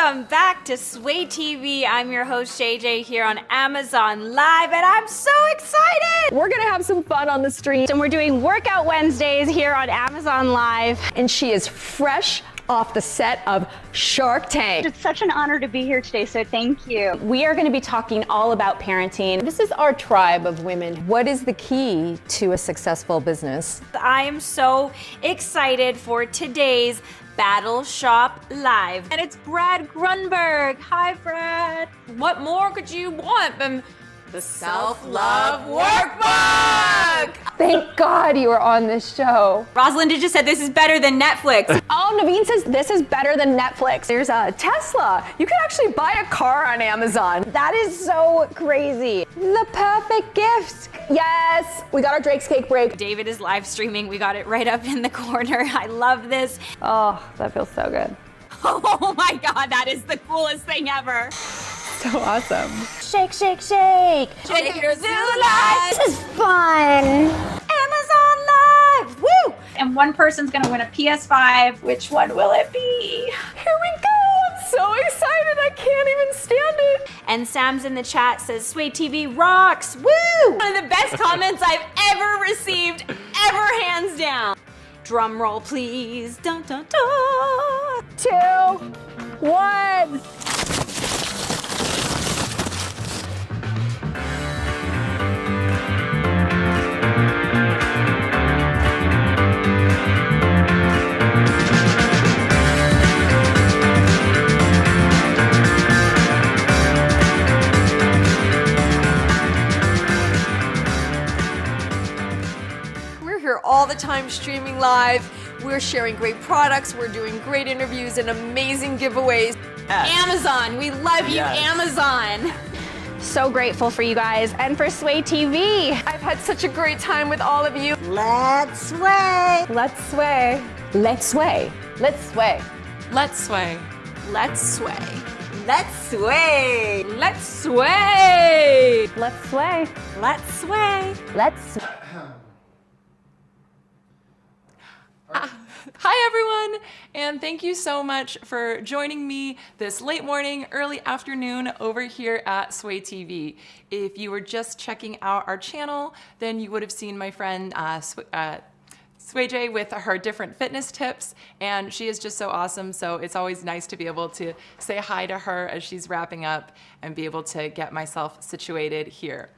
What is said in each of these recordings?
Welcome back to Sway TV. I'm your host JJ here on Amazon Live, and I'm so excited! We're gonna have some fun on the street. And we're doing Workout Wednesdays here on Amazon Live. And she is fresh off the set of Shark Tank. It's such an honor to be here today, so thank you. We are going to be talking all about parenting. This is our tribe of women. What is the key to a successful business? I am so excited for today's Battle Shop Live. And it's Brad Grunberg. Hi, Brad. What more could you want than the Self-Love Workbook? Thank God you were on this show. Rosalinda just said this is better than Netflix. Oh, Naveen says this is better than Netflix. There's a Tesla. You can actually buy a car on Amazon. That is so crazy. The perfect gift. Yes, we got our Drake's Cake break. David is live streaming. We got it right up in the corner. I love this. Oh, that feels so good. Oh my God, that is the coolest thing ever. So awesome. Shake, shake, shake. Shake your Zulai. This is fun. Amazon Live, woo! And one person's gonna win a PS5. Which one will it be? Here we go. I'm so excited. I can't even stand it. And Sam's in the chat says, Sway TV rocks, woo! One of the best comments I've ever received, ever, hands down. Drum roll, please. Dun, dun, dun. 2, 1. All the time streaming live. We're sharing great products. We're doing great interviews and amazing giveaways. Amazon, we love you, Amazon. So grateful for you guys and for Sway TV. I've had such a great time with all of you. Let's sway. Let's sway. Let's sway. Let's sway. Let's sway. Let's sway. Let's sway. Let's sway. Let's sway. Let's sway. Let's sway. Hi everyone, and thank you so much for joining me this late morning, early afternoon over here at Sway TV. If you were just checking out our channel, then you would have seen my friend Sway J with her different fitness tips, and she is just so awesome, so it's always nice to be able to say hi to her as she's wrapping up and be able to get myself situated here.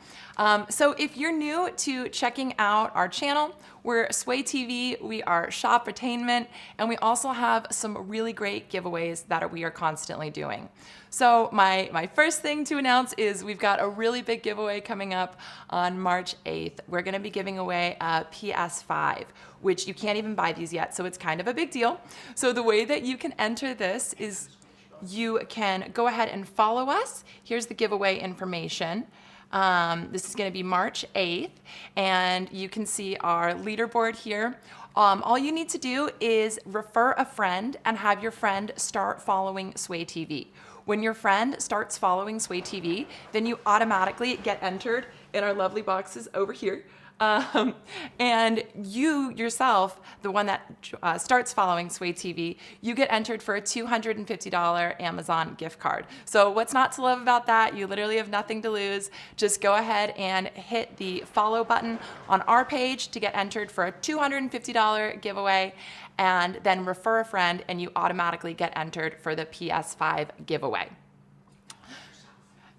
So if you're new to checking out our channel, we're Sway TV, we are Shoppertainment, and we also have some really great giveaways that we are constantly doing. So my first thing to announce is we've got a really big giveaway coming up on March 8th. We're gonna be giving away a PS5, which you can't even buy these yet, so it's kind of a big deal. So the way that you can enter this is you can go ahead and follow us. Here's the giveaway information. This is going to be March 8th, and you can see our leaderboard here. All you need to do is refer a friend and have your friend start following Sway TV. When your friend starts following Sway TV, then you automatically get entered in our lovely boxes over here. And you yourself, the one that starts following Sway TV, you get entered for a $250 Amazon gift card. So what's not to love about that? You literally have nothing to lose. Just go ahead and hit the follow button on our page to get entered for a $250 giveaway, and then refer a friend and you automatically get entered for the PS5 giveaway.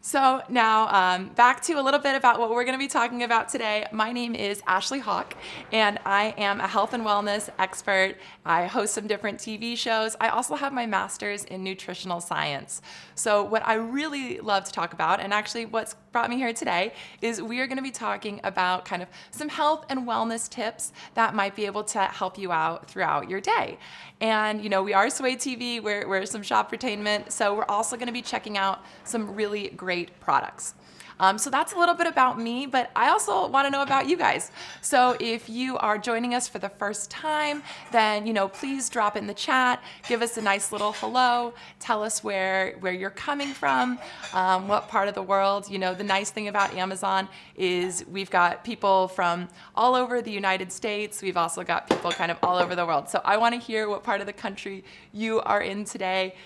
So now back to a little bit about what we're going to be talking about today. My name is Ashley Hawk, and I am a health and wellness expert. I host some different TV shows. I also have my master's in nutritional science. So what I really love to talk about, and actually what's brought me here today, is we are going to be talking about kind of some health and wellness tips that might be able to help you out throughout your day. And you know, we are Sway TV, we're some shoppertainment, so we're also going to be checking out some really great products. So that's a little bit about me, but I also want to know about you guys. So if you are joining us for the first time, then, please drop in the chat, give us a nice little hello, tell us where you're coming from, what part of the world. The nice thing about Amazon is we've got people from all over the United States. We've also got people kind of all over the world. So I want to hear what part of the country you are in today.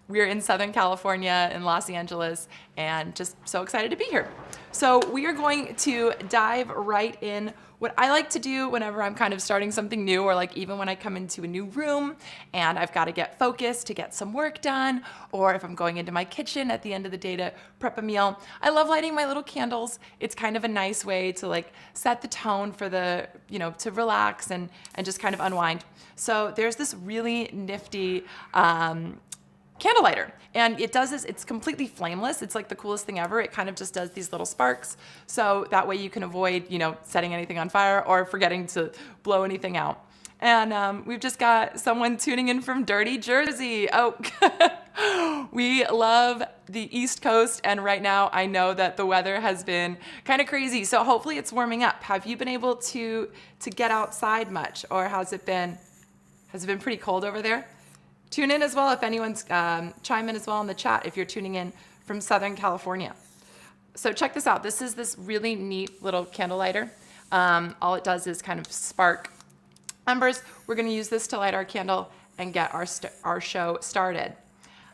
We're in Southern California, in Los Angeles, and just so excited to be here. So we are going to dive right in. What I like to do whenever I'm kind of starting something new, or like even when I come into a new room and I've got to get focused to get some work done, or if I'm going into my kitchen at the end of the day to prep a meal, I love lighting my little candles. It's kind of a nice way to like set the tone for to relax and just kind of unwind. So there's this really nifty candle lighter, and it does this, it's completely flameless. It's like the coolest thing ever. It kind of just does these little sparks, so that way you can avoid setting anything on fire or forgetting to blow anything out. And we've just got someone tuning in from Dirty Jersey. Oh, we love the East Coast, and right now I know that the weather has been kind of crazy, so hopefully it's warming up. Have you been able to get outside much, or has it been pretty cold over there? Tune in as well if anyone's chime in as well in the chat if you're tuning in from Southern California. So check this out. This is this really neat little candle lighter. All it does is kind of spark embers. We're going to use this to light our candle and get our show started.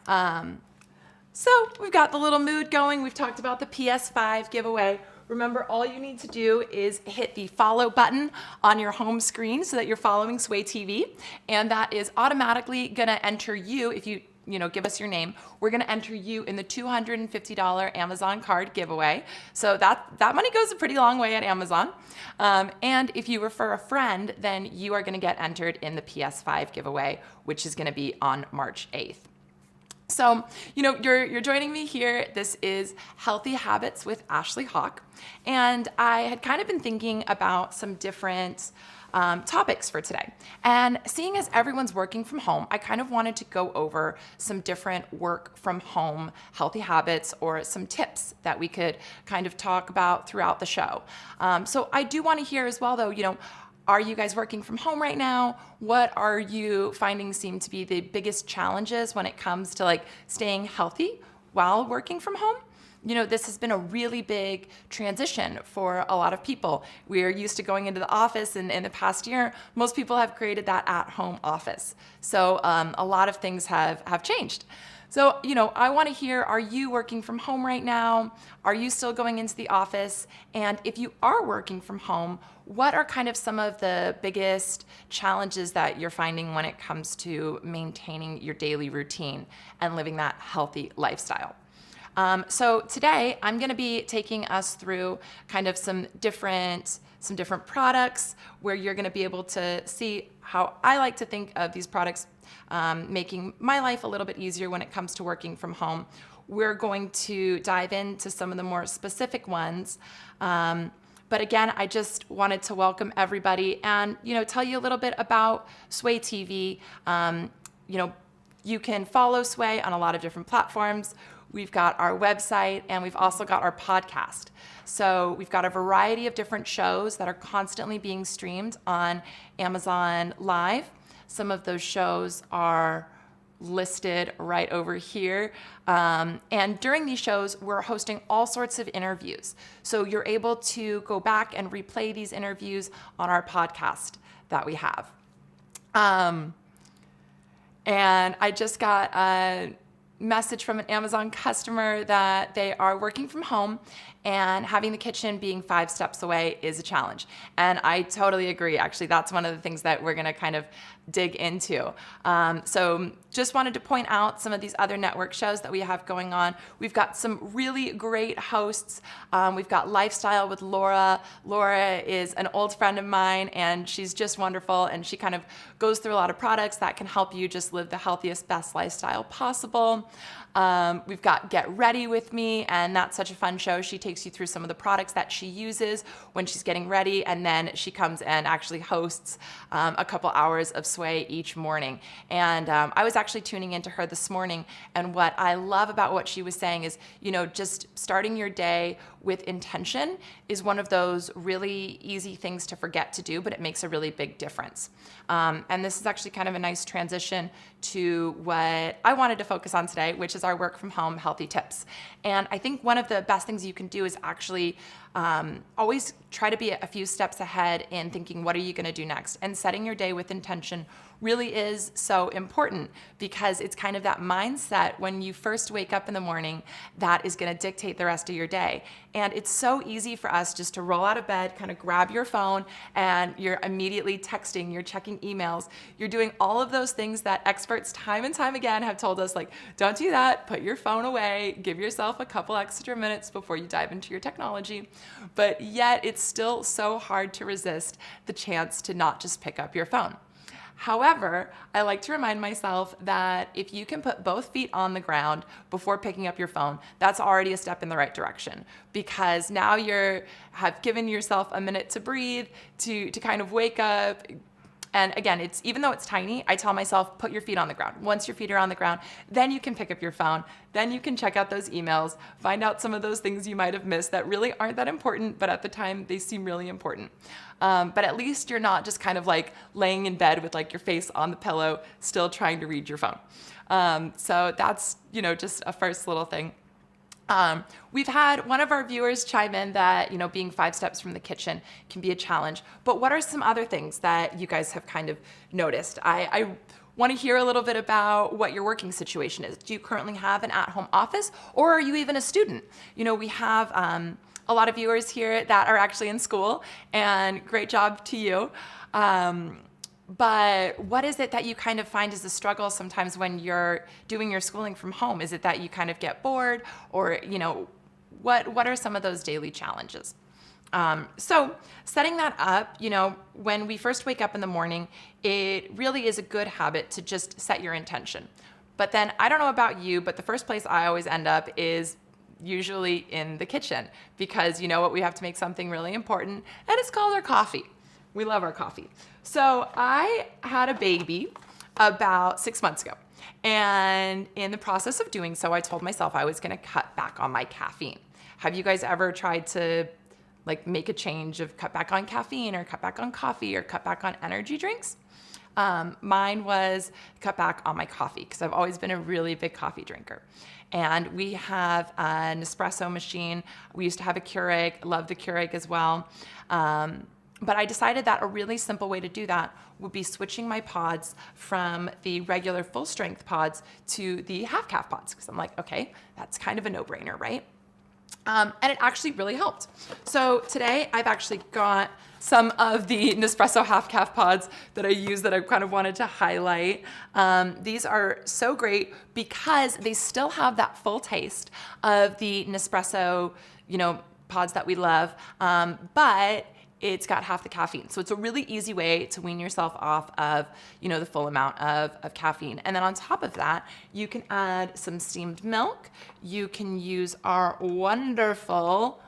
So we've got the little mood going. We've talked about the PS5 giveaway. Remember, all you need to do is hit the follow button on your home screen so that you're following Sway TV, and that is automatically gonna enter you. If you give us your name, we're gonna enter you in the $250 Amazon card giveaway. So that money goes a pretty long way at Amazon. And if you refer a friend, then you are gonna get entered in the PS5 giveaway, which is gonna be on March 8th. So, you're joining me here. This is Healthy Habits with Ashley Hawk. And I had kind of been thinking about some different topics for today. And seeing as everyone's working from home, I kind of wanted to go over some different work from home healthy habits or some tips that we could kind of talk about throughout the show. So I do want to hear as well, though, are you guys working from home right now? What are you finding seem to be the biggest challenges when it comes to like staying healthy while working from home? This has been a really big transition for a lot of people. We're used to going into the office, and in the past year, most people have created that at-home office. So a lot of things have changed. So, I want to hear, are you working from home right now? Are you still going into the office? And if you are working from home, what are kind of some of the biggest challenges that you're finding when it comes to maintaining your daily routine and living that healthy lifestyle? So today I'm going to be taking us through kind of some different products where you're going to be able to see how I like to think of these products making my life a little bit easier when it comes to working from home. We're going to dive into some of the more specific ones. But again, I just wanted to welcome everybody and, tell you a little bit about Sway TV. You can follow Sway on a lot of different platforms. We've got our website, and we've also got our podcast. So we've got a variety of different shows that are constantly being streamed on Amazon Live. Some of those shows are listed right over here. And during these shows, we're hosting all sorts of interviews. So you're able to go back and replay these interviews on our podcast that we have. And I just got a message from an Amazon customer that they are working from home and having the kitchen being 5 steps away is a challenge. And I totally agree. Actually, that's one of the things that we're going to kind of dig into. So just wanted to point out some of these other network shows that we have going on. We've got some really great hosts. We've got Lifestyle with Laura. Laura is an old friend of mine, and she's just wonderful. And she kind of goes through a lot of products that can help you just live the healthiest, best lifestyle possible. We've got Get Ready with Me, and that's such a fun show. She takes takes you through some of the products that she uses when she's getting ready, and then she comes and actually hosts a couple hours of Sway each morning. And I was actually tuning into her this morning, and what I love about what she was saying is, you know, just starting your day with intention is one of those really easy things to forget to do, but it makes a really big difference. And this is actually kind of a nice transition to what I wanted to focus on today, which is our work from home healthy tips. And I think one of the best things you can do is actually always try to be a few steps ahead in thinking, what are you going to do next? And setting your day with intention really is so important, because it's kind of that mindset when you first wake up in the morning that is going to dictate the rest of your day. And it's so easy for us just to roll out of bed, kind of grab your phone, and you're immediately texting, you're checking emails, you're doing all of those things that experts time and time again have told us, like, don't do that, put your phone away, give yourself a couple extra minutes before you dive into your technology. But yet it's still so hard to resist the chance to not just pick up your phone. However, I like to remind myself that if you can put both feet on the ground before picking up your phone, that's already a step in the right direction, because now have given yourself a minute to breathe, to kind of wake up. And again, even though it's tiny, I tell myself, put your feet on the ground. Once your feet are on the ground, then you can pick up your phone. Then you can check out those emails, find out some of those things you might have missed that really aren't that important, but at the time they seem really important. But at least you're not just kind of like laying in bed with like your face on the pillow, still trying to read your phone. So that's, just a first little thing. We've had one of our viewers chime in that, being 5 steps from the kitchen can be a challenge. But what are some other things that you guys have kind of noticed? I want to hear a little bit about what your working situation is. Do you currently have an at-home office, or are you even a student? We have a lot of viewers here that are actually in school, and great job to you. But what is it that you kind of find is a struggle sometimes when you're doing your schooling from home? Is it that you kind of get bored, or, what are some of those daily challenges? So setting that up, when we first wake up in the morning, it really is a good habit to just set your intention. But then I don't know about you, but the first place I always end up is usually in the kitchen, because we have to make something really important, and it's called our coffee. We love our coffee. So I had a baby about 6 months ago. And in the process of doing so, I told myself I was going to cut back on my caffeine. Have you guys ever tried to make a change of cut back on caffeine, or cut back on coffee, or cut back on energy drinks? Mine was cut back on my coffee, because I've always been a really big coffee drinker. And we have an espresso machine. We used to have a Keurig, love the Keurig as well. But I decided that a really simple way to do that would be switching my pods from the regular full strength pods to the half calf pods, because I'm like, okay, that's kind of a no-brainer, right? And it actually really helped. So today I've actually got some of the Nespresso half calf pods that I use that I kind of wanted to highlight. These are so great because they still have that full taste of the Nespresso, pods that we love, but it's got half the caffeine. So it's a really easy way to wean yourself off of, the full amount of caffeine. And then on top of that, you can add some steamed milk. You can use our wonderful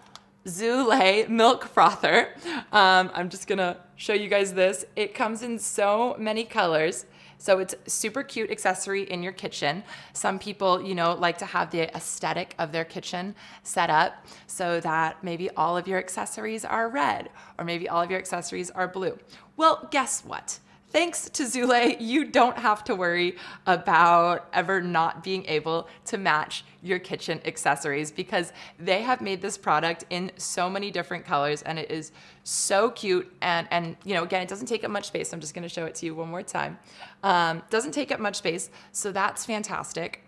Zulai milk frother. I'm just gonna show you guys this. It comes in so many colors. So it's a super cute accessory in your kitchen. Some people, like to have the aesthetic of their kitchen set up so that maybe all of your accessories are red, or maybe all of your accessories are blue. Well, guess what? Thanks to Zulai, you don't have to worry about ever not being able to match your kitchen accessories, because they have made this product in so many different colors, and it is so cute. And again, it doesn't take up much space. I'm just gonna show it to you one more time. Doesn't take up much space, so that's fantastic.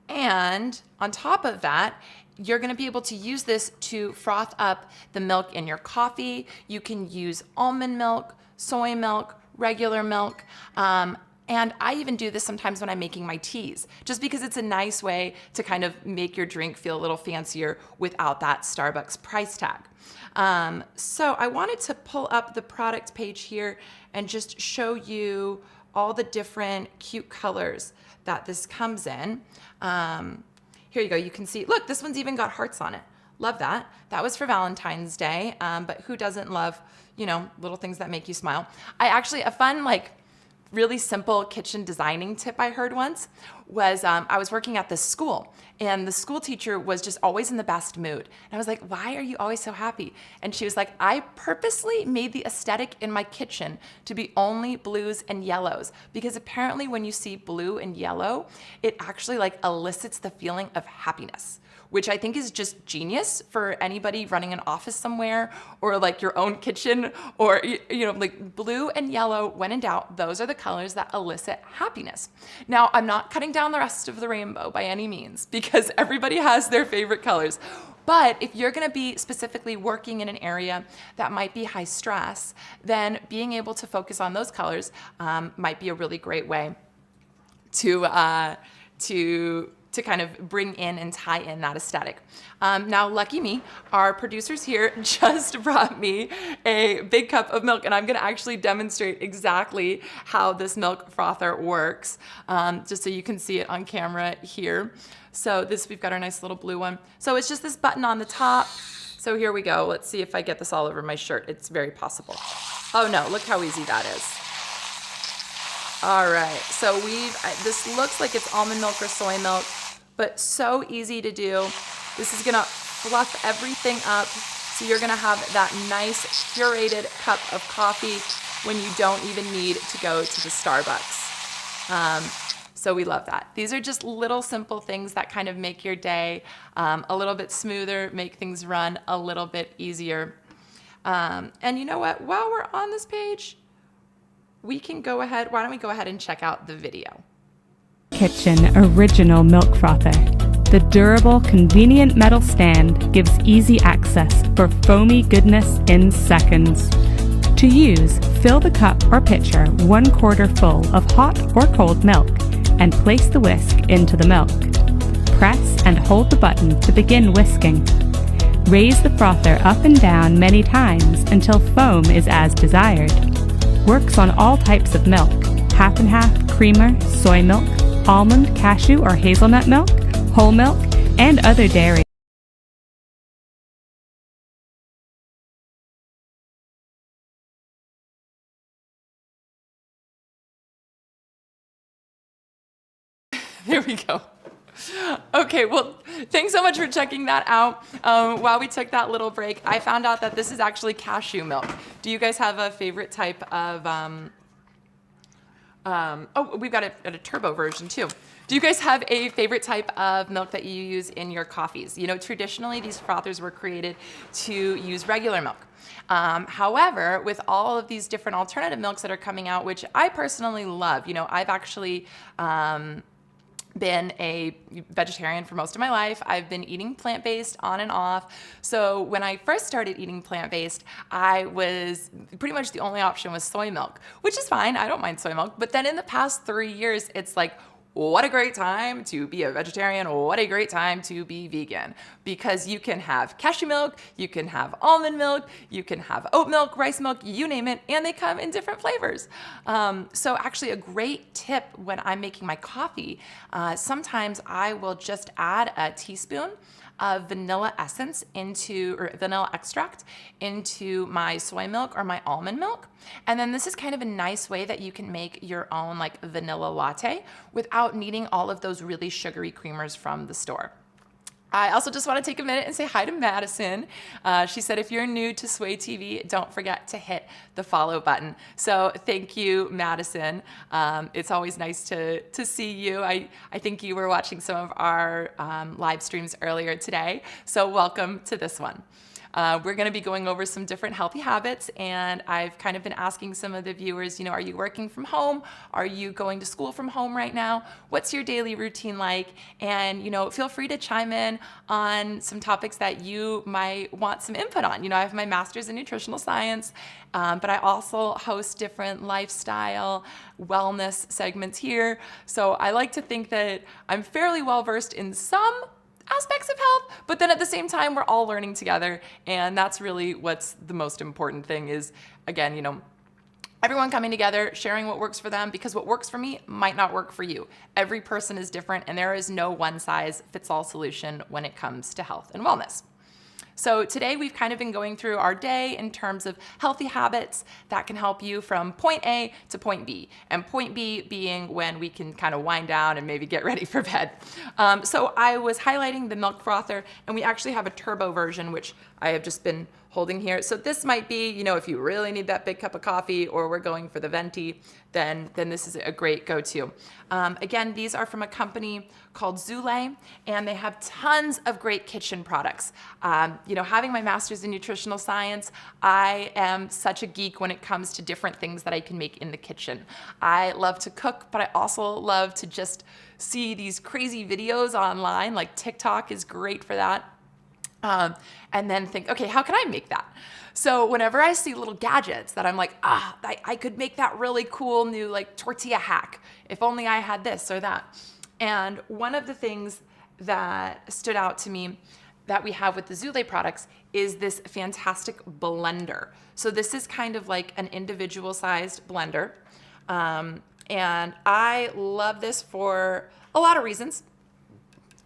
And on top of that, you're gonna be able to use this to froth up the milk in your coffee. You can use almond milk, soy milk, regular milk, and I even do this sometimes when I'm making my teas, just because it's a nice way to kind of make your drink feel a little fancier without that Starbucks price tag. So I wanted to pull up the product page here and just show you all the different cute colors that this comes in. Here you go. You can see, look, this one's even got hearts on it. love that. That was for Valentine's Day, but who doesn't love, little things that make you smile? A fun, really simple kitchen designing tip I heard once was I was working at this school, and the school teacher was just always in the best mood. And I was like, why are you always so happy? And she was like, I purposely made the aesthetic in my kitchen to be only blues and yellows, because apparently when you see blue and yellow, it actually elicits the feeling of happiness, which I think is just genius for anybody running an office somewhere, or your own kitchen, or blue and yellow. When in doubt, those are the colors that elicit happiness. Now, I'm not cutting down the rest of the rainbow by any means, because everybody has their favorite colors. But if you're gonna be specifically working in an area that might be high stress, then being able to focus on those colors might be a really great way to kind of bring in and tie in that aesthetic. Now, lucky me, our producers here just brought me a big cup of milk, and I'm gonna actually demonstrate exactly how this milk frother works, just so you can see it on camera here. So we've got our nice little blue one. So it's just this button on the top. So here we go. Let's see if I get this all over my shirt. It's very possible. Oh no, look how easy that is. All right, so this looks like it's almond milk or soy milk, but so easy to do. This is gonna fluff everything up, so you're gonna have that nice curated cup of coffee when you don't even need to go to the Starbucks. So we love that. These are just little simple things that kind of make your day a little bit smoother, make things run a little bit easier. And you know what, while we're on this page, why don't we go ahead and check out the video. Kitchen Original Milk Frother. The durable, convenient metal stand gives easy access for foamy goodness in seconds. To use, fill the cup or pitcher 1/4 full of hot or cold milk and place the whisk into the milk. Press and hold the button to begin whisking. Raise the frother up and down many times until foam is as desired. Works on all types of milk, half and half, creamer, soy milk, almond, cashew, or hazelnut milk, whole milk, and other dairy. There we go. Okay, well, thanks so much for checking that out. While we took that little break, I found out that this is actually cashew milk. Do you guys have a favorite type of, we've got a turbo version too. Do you guys have a favorite type of milk that you use in your coffees? Traditionally, these frothers were created to use regular milk. However, with all of these different alternative milks that are coming out, which I personally love, I've actually been a vegetarian for most of my life. I've been eating plant-based on and off. So when I first started eating plant-based, I was pretty much the only option was soy milk, which is fine. I don't mind soy milk. But then in the past 3 years, it's like, what a great time to be a vegetarian. What a great time to be vegan, because you can have cashew milk, you can have almond milk, you can have oat milk, rice milk, you name it, and they come in different flavors. So actually a great tip when I'm making my coffee, sometimes I will just add a teaspoon of vanilla essence or vanilla extract into my soy milk or my almond milk. And then this is kind of a nice way that you can make your own vanilla latte without needing all of those really sugary creamers from the store. I also just want to take a minute and say hi to Madison. She said, if you're new to Sway TV, don't forget to hit the follow button. So thank you, Madison. It's always nice to see you. I think you were watching some of our live streams earlier today. So welcome to this one. We're going to be going over some different healthy habits, and I've kind of been asking some of the viewers, are you working from home? Are you going to school from home right now? What's your daily routine like? And, feel free to chime in on some topics that you might want some input on. I have my master's in nutritional science, but I also host different lifestyle, wellness segments here. So I like to think that I'm fairly well versed in some aspects of health, but then at the same time, we're all learning together. And that's really what's the most important thing is, again, everyone coming together, sharing what works for them, because what works for me might not work for you. Every person is different, and there is no one size fits all solution when it comes to health and wellness. So today we've kind of been going through our day in terms of healthy habits that can help you from point A to point B, and point B being when we can kind of wind down and maybe get ready for bed. So I was highlighting the milk frother, and we actually have a turbo version, which I have just been holding here. So this might be, you know, if you really need that big cup of coffee or we're going for the venti, then this is a great go-to. Again, these are from a company called Zulai, and they have tons of great kitchen products. You know, having my master's in nutritional science, I am such a geek when it comes to different things that I can make in the kitchen. I love to cook, but I also love to just see these crazy videos online, like TikTok is great for that. And then think, okay, how can I make that? So whenever I see little gadgets that I'm like, I could make that really cool new like tortilla hack, if only I had this or that. And one of the things that stood out to me that we have with the Zulai products is this fantastic blender. So this is kind of like an individual sized blender. And I love this for a lot of reasons.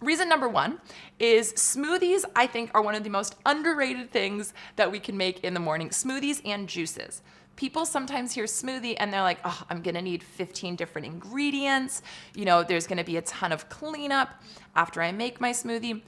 Reason number one is smoothies, I think, are one of the most underrated things that we can make in the morning. Smoothies and juices. People sometimes hear smoothie and they're like, oh, I'm gonna need 15 different ingredients. You know, there's gonna be a ton of cleanup after I make my smoothie.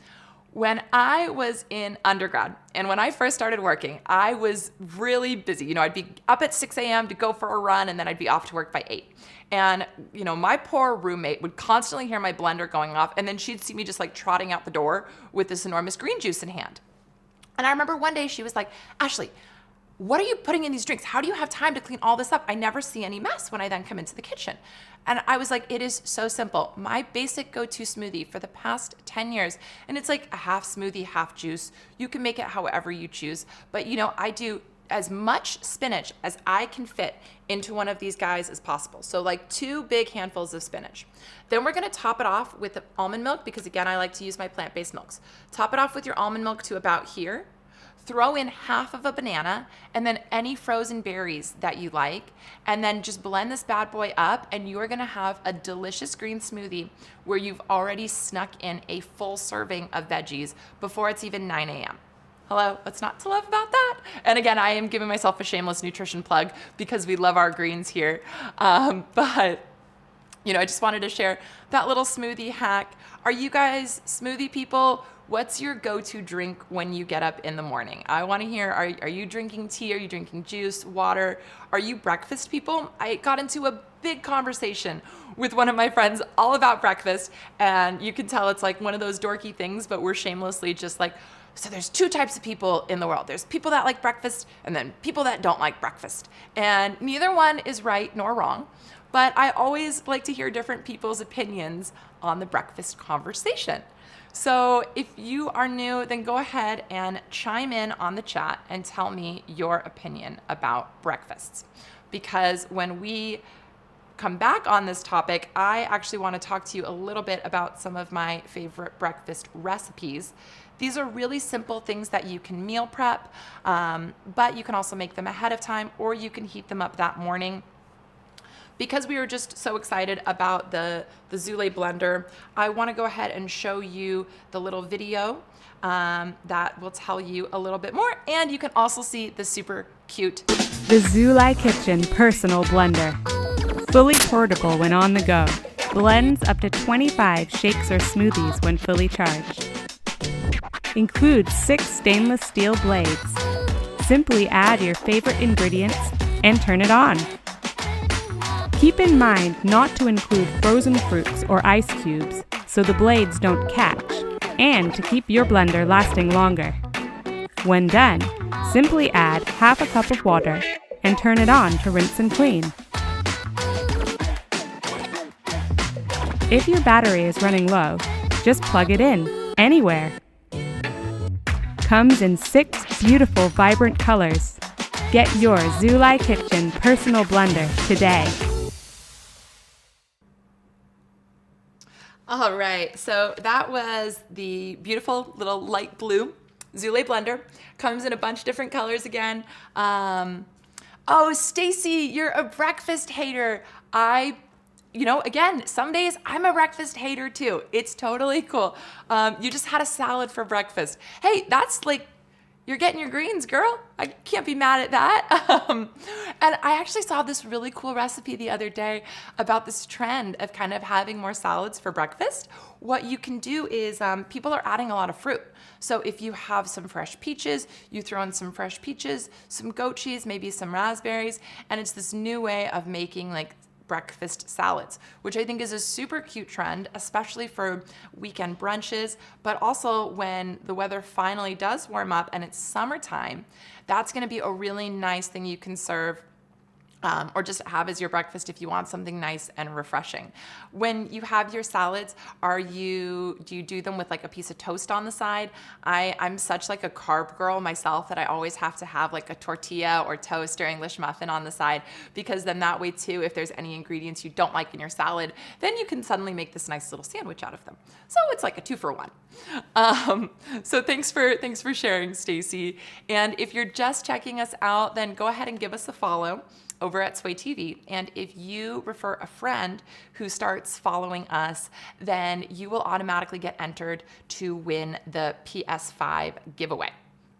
When I was in undergrad and when I first started working, I was really busy. You know, I'd be up at 6 a.m. to go for a run, and then I'd be off to work by 8. And, you know, my poor roommate would constantly hear my blender going off, and then she'd see me just like trotting out the door with this enormous green juice in hand. And I remember one day she was like, Ashley, what are you putting in these drinks? How do you have time to clean all this up? I never see any mess when I then come into the kitchen. And I was like, it is so simple. My basic go-to smoothie for the past 10 years, and it's like a half smoothie, half juice. You can make it however you choose. But, you know, I do as much spinach as I can fit into one of these guys as possible. So like 2 big handfuls of spinach. Then we're gonna top it off with the almond milk, because again, I like to use my plant-based milks. Top it off with your almond milk to about here. Throw in half of a banana and then any frozen berries that you like, and then just blend this bad boy up, and you are gonna have a delicious green smoothie where you've already snuck in a full serving of veggies before it's even 9 a.m. Hello, what's not to love about that? And again, I am giving myself a shameless nutrition plug because we love our greens here. But you know, I just wanted to share that little smoothie hack. Are you guys smoothie people? What's your go-to drink when you get up in the morning? I want to hear, are you drinking tea? Are you drinking juice, water? Are you breakfast people? I got into a big conversation with one of my friends all about breakfast, and you can tell it's like one of those dorky things, but we're shamelessly just like, so there's 2 types of people in the world. There's people that like breakfast and then people that don't like breakfast. And neither one is right nor wrong, but I always like to hear different people's opinions on the breakfast conversation. So if you are new, then go ahead and chime in on the chat and tell me your opinion about breakfasts. Because when we come back on this topic, I actually want to talk to you a little bit about some of my favorite breakfast recipes. These are really simple things that you can meal prep, but you can also make them ahead of time, or you can heat them up that morning. Because we were just so excited about the Zulai blender, I want to go ahead and show you the little video that will tell you a little bit more, and you can also see the super cute The Zulai Kitchen Personal Blender. Fully portable when on the go. Blends up to 25 shakes or smoothies when fully charged. Includes 6 stainless steel blades. Simply add your favorite ingredients and turn it on. Keep in mind not to include frozen fruits or ice cubes so the blades don't catch, and to keep your blender lasting longer. When done, simply add half a cup of water and turn it on to rinse and clean. If your battery is running low, just plug it in anywhere. Comes in 6 beautiful, vibrant colors. Get your Zulai Kitchen Personal Blender today. All right, so that was the beautiful little light blue Zulai blender. Comes in a bunch of different colors again. Oh, Stacy, you're a breakfast hater. You know, again, some days I'm a breakfast hater too. It's totally cool. You just had a salad for breakfast. Hey, that's like you're getting your greens, girl. I can't be mad at that. And I actually saw this really cool recipe the other day about this trend of kind of having more salads for breakfast. What you can do is people are adding a lot of fruit. So if you have some fresh peaches, you throw in some fresh peaches, some goat cheese, maybe some raspberries, and it's this new way of making like breakfast salads, which I think is a super cute trend, especially for weekend brunches, but also when the weather finally does warm up and it's summertime, that's gonna be a really nice thing you can serve or just have as your breakfast if you want something nice and refreshing. When you have your salads, do you do them with like a piece of toast on the side? I'm such like a carb girl myself that I always have to have like a tortilla or toast or English muffin on the side, because then that way too, if there's any ingredients you don't like in your salad, then you can suddenly make this nice little sandwich out of them. So it's like a 2-for-1. So thanks for sharing, Stacy. And if you're just checking us out, then go ahead and give us a follow over at Sway TV. And if you refer a friend who starts following us, then you will automatically get entered to win the PS5 giveaway,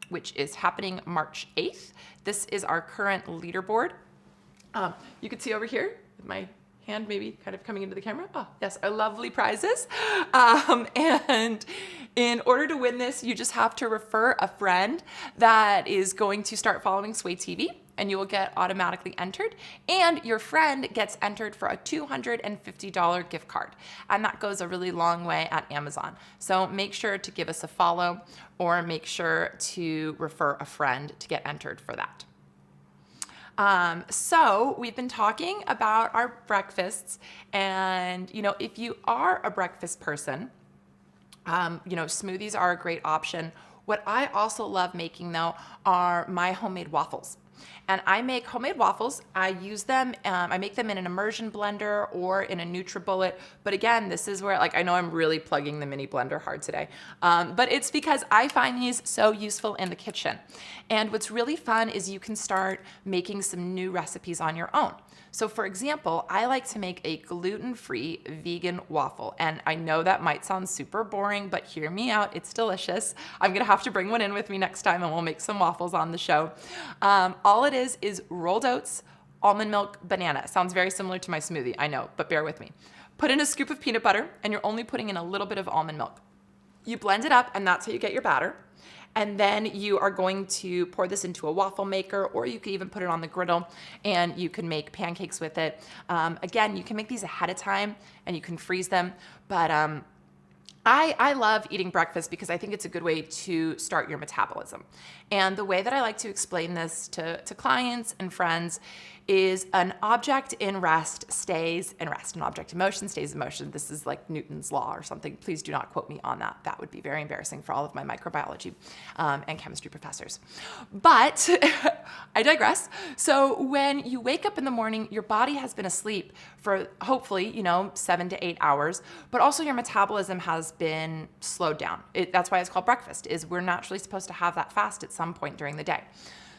which is happening March 8th. This is our current leaderboard. You can see over here with my hand maybe kind of coming into the camera. Oh, yes, our lovely prizes. And in order to win this, you just have to refer a friend that is going to start following Sway TV, and you will get automatically entered. And your friend gets entered for a $250 gift card. And that goes a really long way at Amazon. So make sure to give us a follow or make sure to refer a friend to get entered for that. So we've been talking about our breakfasts, and if you are a breakfast person, smoothies are a great option. What I also love making though are my homemade waffles. And I make homemade waffles. I use them, I make them in an immersion blender or in a NutriBullet. But again, this is where, I know I'm really plugging the mini blender hard today, but it's because I find these so useful in the kitchen. And what's really fun is you can start making some new recipes on your own. So for example, I like to make a gluten-free vegan waffle. And I know that might sound super boring, but hear me out, it's delicious. I'm gonna have to bring one in with me next time and we'll make some waffles on the show. All it is rolled oats, almond milk, banana. It sounds very similar to my smoothie, I know, but bear with me. Put in a scoop of peanut butter, and you're only putting in a little bit of almond milk. You blend it up, and that's how you get your batter. And then you are going to pour this into a waffle maker, or you can even put it on the griddle and you can make pancakes with it. Again, you can make these ahead of time and you can freeze them, but I love eating breakfast because I think it's a good way to start your metabolism. And the way that I like to explain this to clients and friends is an object in rest stays in rest. An object in motion stays in motion. This is like Newton's law or something. Please do not quote me on that. That would be very embarrassing for all of my microbiology and chemistry professors. But I digress. So when you wake up in the morning, your body has been asleep for hopefully, 7 to 8 hours, but also your metabolism has been slowed down. That's why it's called breakfast, is we're naturally supposed to have that fast at some point during the day.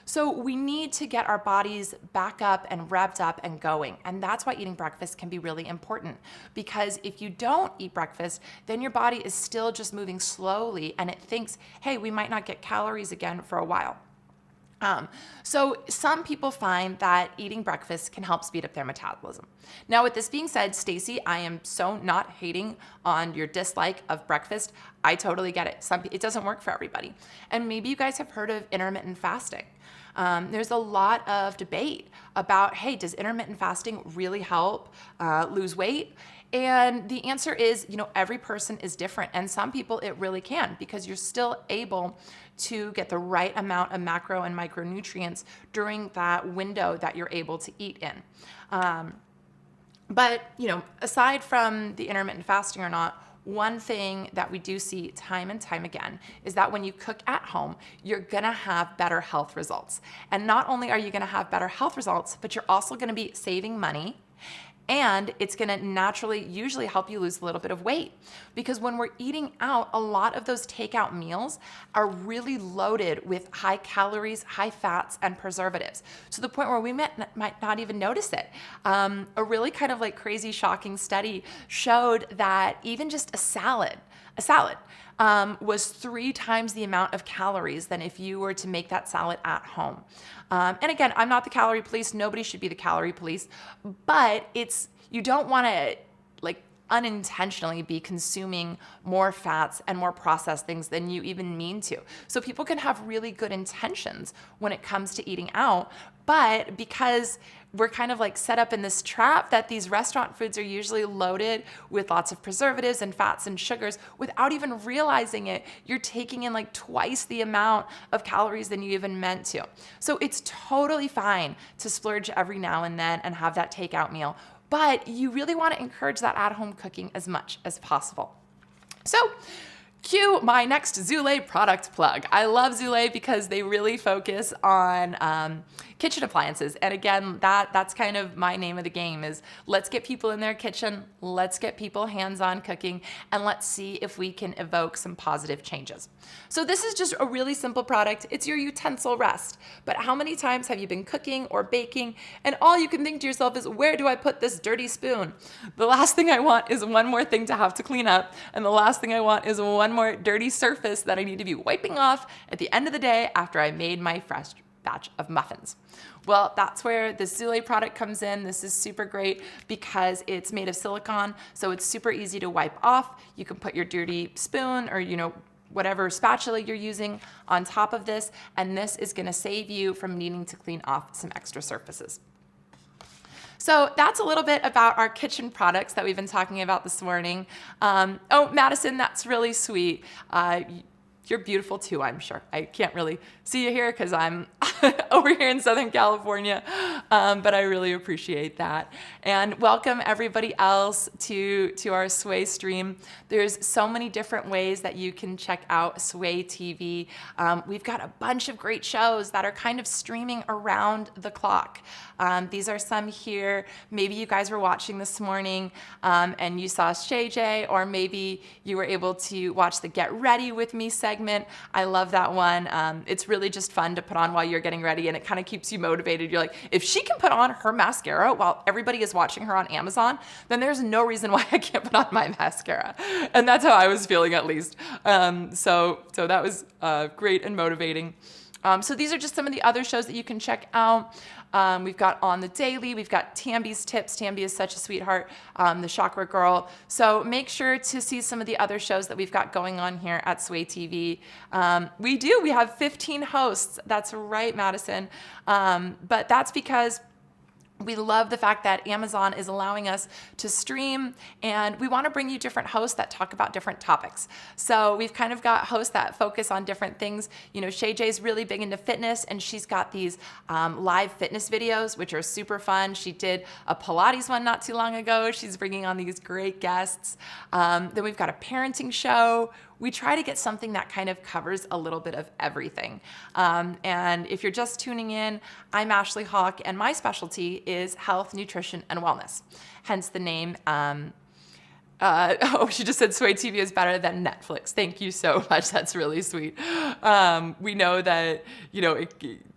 So we need to get our bodies back up and revved up and going. And that's why eating breakfast can be really important, because if you don't eat breakfast, then your body is still just moving slowly and it thinks, hey, we might not get calories again for a while. So some people find that eating breakfast can help speed up their metabolism. Now, with this being said, Stacy, I am so not hating on your dislike of breakfast. I totally get it. It doesn't work for everybody. And maybe you guys have heard of intermittent fasting. There's a lot of debate about, hey, does intermittent fasting really help lose weight? And the answer is, every person is different. And some people it really can, because you're still able to get the right amount of macro and micronutrients during that window that you're able to eat in. But, aside from the intermittent fasting or not, one thing that we do see time and time again is that when you cook at home, you're gonna have better health results. And not only are you gonna have better health results, but you're also gonna be saving money, and it's gonna naturally usually help you lose a little bit of weight. Because when we're eating out, a lot of those takeout meals are really loaded with high calories, high fats, and preservatives, to the point where we might not even notice it. A really kind of crazy, shocking study showed that even just a salad was 3 times the amount of calories than if you were to make that salad at home. And again, I'm not the calorie police. Nobody should be the calorie police, but you don't want to like unintentionally be consuming more fats and more processed things than you even mean to. So people can have really good intentions when it comes to eating out, but because we're kind of like set up in this trap that these restaurant foods are usually loaded with lots of preservatives and fats and sugars, without even realizing it, you're taking in like twice the amount of calories than you even meant to. So it's totally fine to splurge every now and then and have that takeout meal, but you really want to encourage that at-home cooking as much as possible. So cue my next Zulai product plug. I love Zulai because they really focus on kitchen appliances. And again, that's kind of my name of the game is let's get people in their kitchen, let's get people hands-on cooking, and let's see if we can evoke some positive changes. So this is just a really simple product. It's your utensil rest. But how many times have you been cooking or baking and all you can think to yourself is, where do I put this dirty spoon? The last thing I want is one more thing to have to clean up. And the last thing I want is one more dirty surface that I need to be wiping off at the end of the day after I made my fresh batch of muffins. Well, that's where the Zulai product comes in. This is super great because it's made of silicone, so it's super easy to wipe off. You can put your dirty spoon or, whatever spatula you're using on top of this, and this is gonna save you from needing to clean off some extra surfaces. So that's a little bit about our kitchen products that we've been talking about this morning. Oh, Madison, that's really sweet. You're beautiful too, I'm sure. I can't really see you here because I'm over here in Southern California, but I really appreciate that. And welcome everybody else to our Sway stream. There's so many different ways that you can check out Sway TV. We've got a bunch of great shows that are kind of streaming around the clock. These are some here. Maybe you guys were watching this morning and you saw Shay J, or maybe you were able to watch the Get Ready With Me segment. I love that one. It's really just fun to put on while you're getting ready, and it kind of keeps you motivated. You're like, if she can put on her mascara while everybody is watching her on Amazon, then there's no reason why I can't put on my mascara. And that's how I was feeling, at least. So that was great and motivating. So these are just some of the other shows that you can check out. We've got On the Daily, we've got Tambi's Tips. Tambi is such a sweetheart, the Chakra Girl. So make sure to see some of the other shows that we've got going on here at Sway TV. We have 15 hosts. That's right, Madison. But that's because we love the fact that Amazon is allowing us to stream, and we want to bring you different hosts that talk about different topics. So we've kind of got hosts that focus on different things. Shay J's really big into fitness, and she's got these live fitness videos, which are super fun. She did a Pilates one not too long ago. She's bringing on these great guests. Then we've got a parenting show. We try to get something that kind of covers a little bit of everything. And if you're just tuning in, I'm Ashley Hawk, and my specialty is health, nutrition, and wellness. Hence the name. She just said Sway TV is better than Netflix. Thank you so much. That's really sweet. We know that,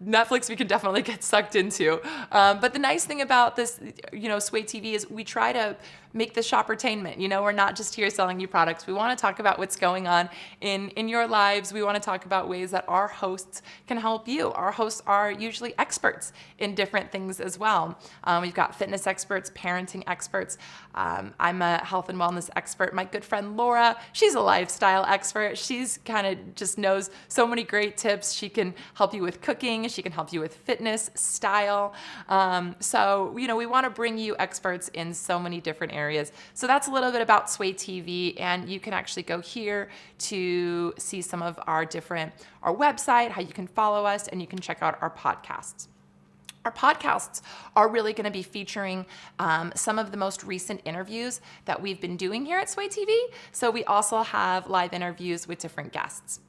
Netflix we can definitely get sucked into. But the nice thing about this, Sway TV is we try to make this shoppertainment. We're not just here selling you products. We want to talk about what's going on in your lives. We want to talk about ways that our hosts can help you. Our hosts are usually experts in different things as well. We've got fitness experts, parenting experts. I'm a health and wellness expert. My good friend Laura, she's a lifestyle expert. She's kind of just knows so many great tips. She can help you with cooking. She can help you with fitness, style. So we want to bring you experts in so many different areas. So that's a little bit about Sway TV, and you can actually go here to see some of our website, how you can follow us, and you can check out our podcasts. Our podcasts are really going to be featuring some of the most recent interviews that we've been doing here at Sway TV. So we also have live interviews with different guests.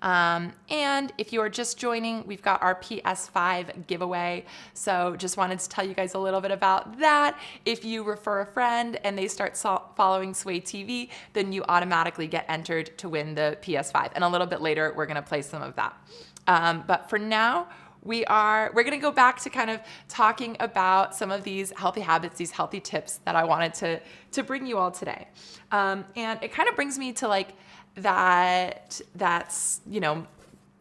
And if you are just joining, we've got our PS5 giveaway. So just wanted to tell you guys a little bit about that. If you refer a friend and they start following Sway TV, then you automatically get entered to win the PS5. And a little bit later, we're going to play some of that. But for now, we're going to go back to kind of talking about some of these healthy habits, these healthy tips that I wanted to bring you all today. And it kind of brings me to that's, you know,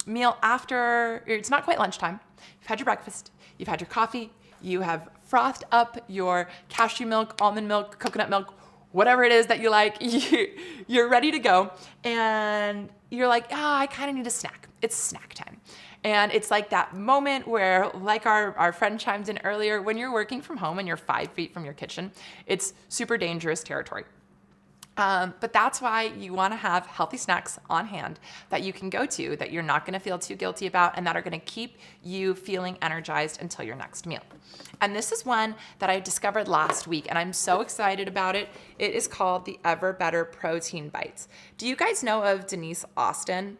meal after, it's not quite lunchtime. You've had your breakfast, you've had your coffee, you have frothed up your cashew milk, almond milk, coconut milk, whatever it is that you like, you're ready to go. And you're like, I kind of need a snack. It's snack time. And it's like that moment where, like our friend chimed in earlier, when you're working from home and you're 5 feet from your kitchen, it's super dangerous territory. But that's why you want to have healthy snacks on hand that you can go to, that you're not going to feel too guilty about, and that are going to keep you feeling energized until your next meal. And this is one that I discovered last week, and I'm so excited about it. It is called the Ever Better Protein Bites. Do you guys know of Denise Austin?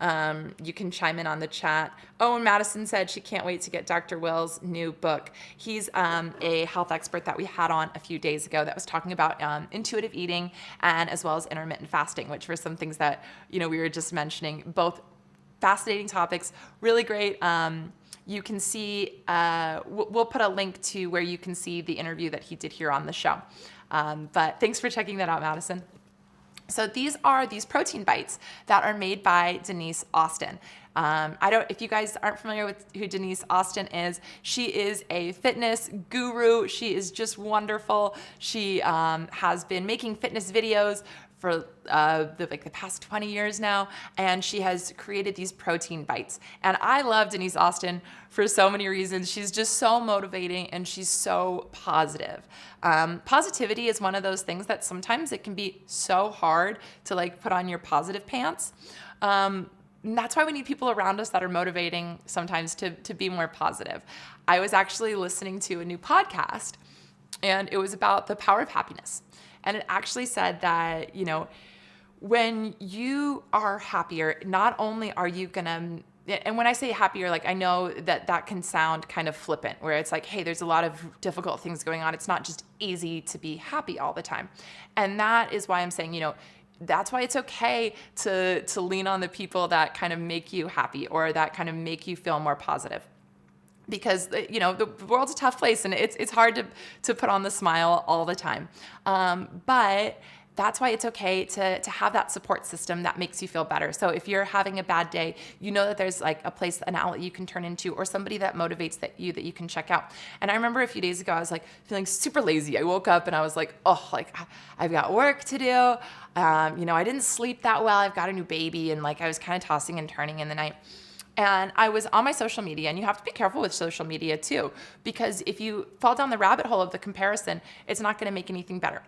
You can chime in on the chat. Oh, and Madison said she can't wait to get Dr. Will's new book. He's a health expert that we had on a few days ago that was talking about intuitive eating and as well as intermittent fasting, which were some things that, you know, we were just mentioning. Both fascinating topics, really great. You can see, we'll put a link to where you can see the interview that he did here on the show. But thanks for checking that out, Madison. So these are these protein bites that are made by Denise Austin. If you guys aren't familiar with who Denise Austin is, she is a fitness guru. She is just wonderful. She has been making fitness videos for the past 20 years now, and she has created these protein bites. And I love Denise Austin for so many reasons. She's just so motivating and she's so positive. Positivity is one of those things that sometimes it can be so hard to like put on your positive pants. And that's why we need people around us that are motivating sometimes to be more positive. I was actually listening to a new podcast, and it was about the power of happiness. And it actually said that, you know, when you are happier, not only are you gonna, and when I say happier, like I know that can sound kind of flippant, where it's like, hey, there's a lot of difficult things going on. It's not just easy to be happy all the time. And that is why I'm saying, you know, that's why it's okay to lean on the people that kind of make you happy or that kind of make you feel more positive. Because, you know, the world's a tough place and it's hard to put on the smile all the time. But that's why it's okay to have that support system that makes you feel better. So if you're having a bad day, you know that there's like a place, an outlet you can turn into, or somebody that motivates that you can check out. And I remember a few days ago, I was like feeling super lazy. I woke up and I was like, oh, like I've got work to do. You know, I didn't sleep that well. I've got a new baby, and like I was kind of tossing and turning in the night. And I was on my social media, and you have to be careful with social media too, because if you fall down the rabbit hole of the comparison, it's not going to make anything better.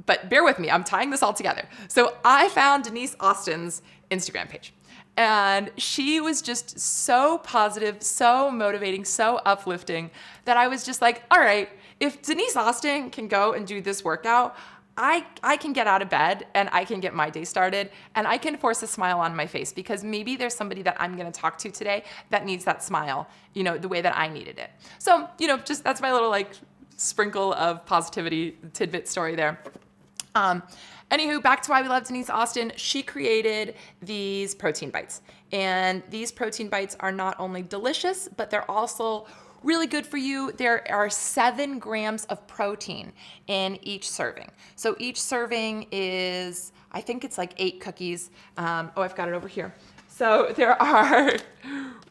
But bear with me, I'm tying this all together. So I found Denise Austin's Instagram page, and she was just so positive, so motivating, so uplifting that I was just like, all right, if Denise Austin can go and do this workout, I can get out of bed and I can get my day started and I can force a smile on my face, because maybe there's somebody that I'm going to talk to today that needs that smile, you know, the way that I needed it. So, you know, just that's my little like sprinkle of positivity tidbit story there. Anywho, back to why we love Denise Austin. She created these protein bites, and these protein bites are not only delicious, but they're also really good for you. There are 7 grams of protein in each serving. So each serving is, I think it's like 8 cookies. Oh, I've got it over here. So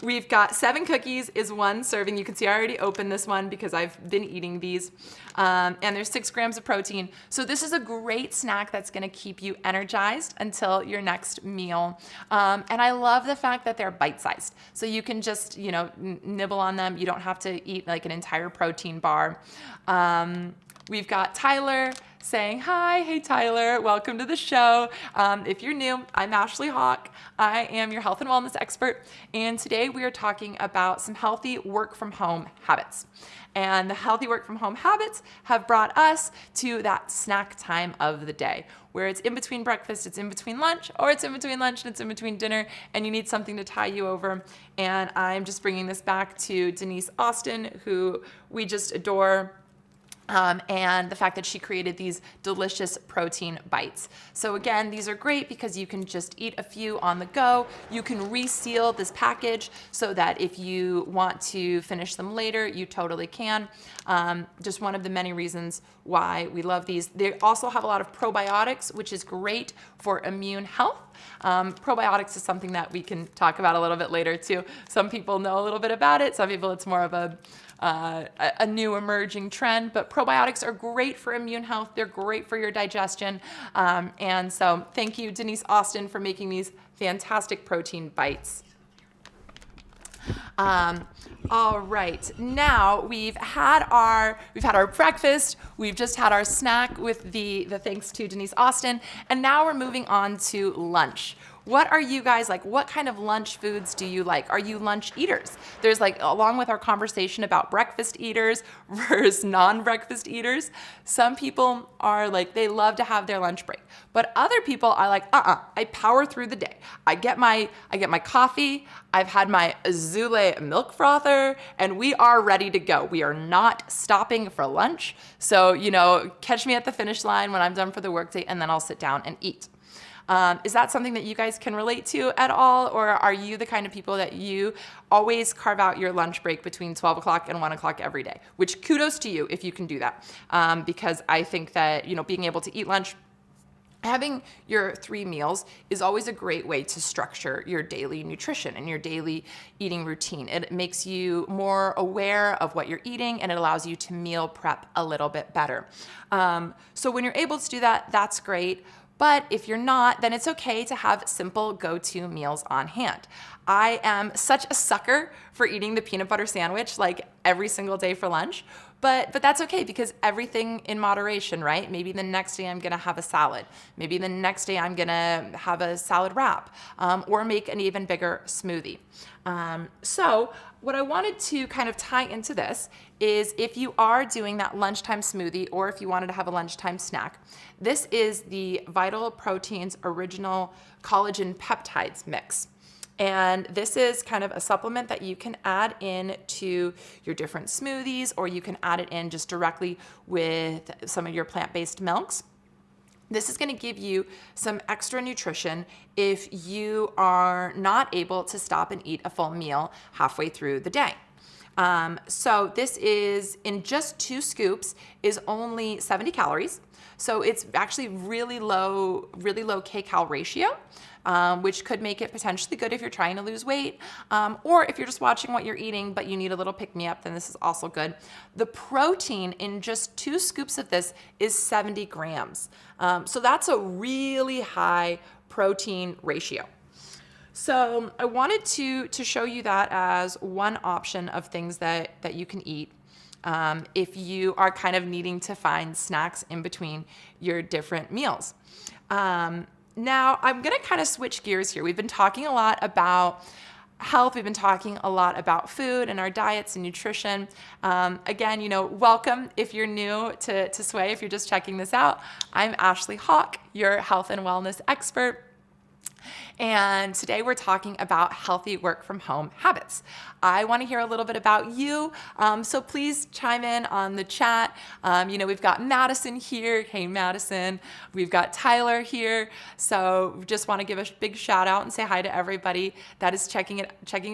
we've got 7 cookies is one serving. You can see I already opened this one because I've been eating these. And there's 6 grams of protein. So this is a great snack that's gonna keep you energized until your next meal. And I love the fact that they're bite-sized. So you can just, you know, nibble on them. You don't have to eat like an entire protein bar. We've got Tyler saying hi. Hey, Tyler, welcome to the show. If you're new, I'm Ashley Hawk. I am your health and wellness expert. And today we are talking about some healthy work from home habits. And the healthy work from home habits have brought us to that snack time of the day, where it's in between breakfast, it's in between lunch, or it's in between lunch and it's in between dinner, and you need something to tie you over. And I'm just bringing this back to Denise Austin, who we just adore. and the fact that she created these delicious protein bites. So again, these are great because you can just eat a few on the go. You can reseal this package so that if you want to finish them later, you totally can. Just one of the many reasons why we love these. They also have a lot of probiotics, which is great for immune health. Probiotics is something that we can talk about a little bit later too. Some people know a little bit about it. Some people it's more of a new emerging trend, but probiotics are great for immune health. They're great for your digestion. And so thank you, Denise Austin, for making these fantastic protein bites. All right, now we've had our breakfast, we've just had our snack with the thanks to Denise Austin, and now we're moving on to lunch. What are you guys like? What kind of lunch foods do you like? Are you lunch eaters? There's like, along with our conversation about breakfast eaters versus non-breakfast eaters, some people are like, they love to have their lunch break. But other people are like, I power through the day. I get my coffee, I've had my Zulai milk frother, and we are ready to go. We are not stopping for lunch. So, catch me at the finish line when I'm done for the workday, and then I'll sit down and eat. Is that something that you guys can relate to at all? Or are you the kind of people that you always carve out your lunch break between 12 o'clock and 1 o'clock every day? Which kudos to you if you can do that. Because I think that, being able to eat lunch, having your 3 meals is always a great way to structure your daily nutrition and your daily eating routine. It makes you more aware of what you're eating, and it allows you to meal prep a little bit better. So when you're able to do that, that's great. But if you're not, then it's okay to have simple go-to meals on hand. I am such a sucker for eating the peanut butter sandwich like every single day for lunch, but that's okay because everything in moderation, right? Maybe the next day I'm gonna have a salad. Maybe the next day I'm gonna have a salad wrap, or make an even bigger smoothie. So what I wanted to kind of tie into this is if you are doing that lunchtime smoothie, or if you wanted to have a lunchtime snack, this is the Vital Proteins Original Collagen Peptides mix. And this is kind of a supplement that you can add in to your different smoothies, or you can add it in just directly with some of your plant-based milks. This is going to give you some extra nutrition if you are not able to stop and eat a full meal halfway through the day. So this is, in just 2 scoops, is only 70 calories. So it's actually really low K-cal ratio, which could make it potentially good if you're trying to lose weight, or if you're just watching what you're eating but you need a little pick-me-up, then this is also good. The protein in just 2 scoops of this is 70 grams. So that's a really high protein ratio. So I wanted to show you that as one option of things that you can eat if you are kind of needing to find snacks in between your different meals. Now, I'm going to kind of switch gears here. We've been talking a lot about health. We've been talking a lot about food and our diets and nutrition. Again, welcome if you're new to Sway, if you're just checking this out. I'm Ashley Hawk, your health and wellness expert. And today we're talking about healthy work from home habits. I want to hear a little bit about you, so please chime in on the chat. We've got Madison here. Hey, Madison. We've got Tyler here. So just want to give a big shout out and say hi to everybody that is checking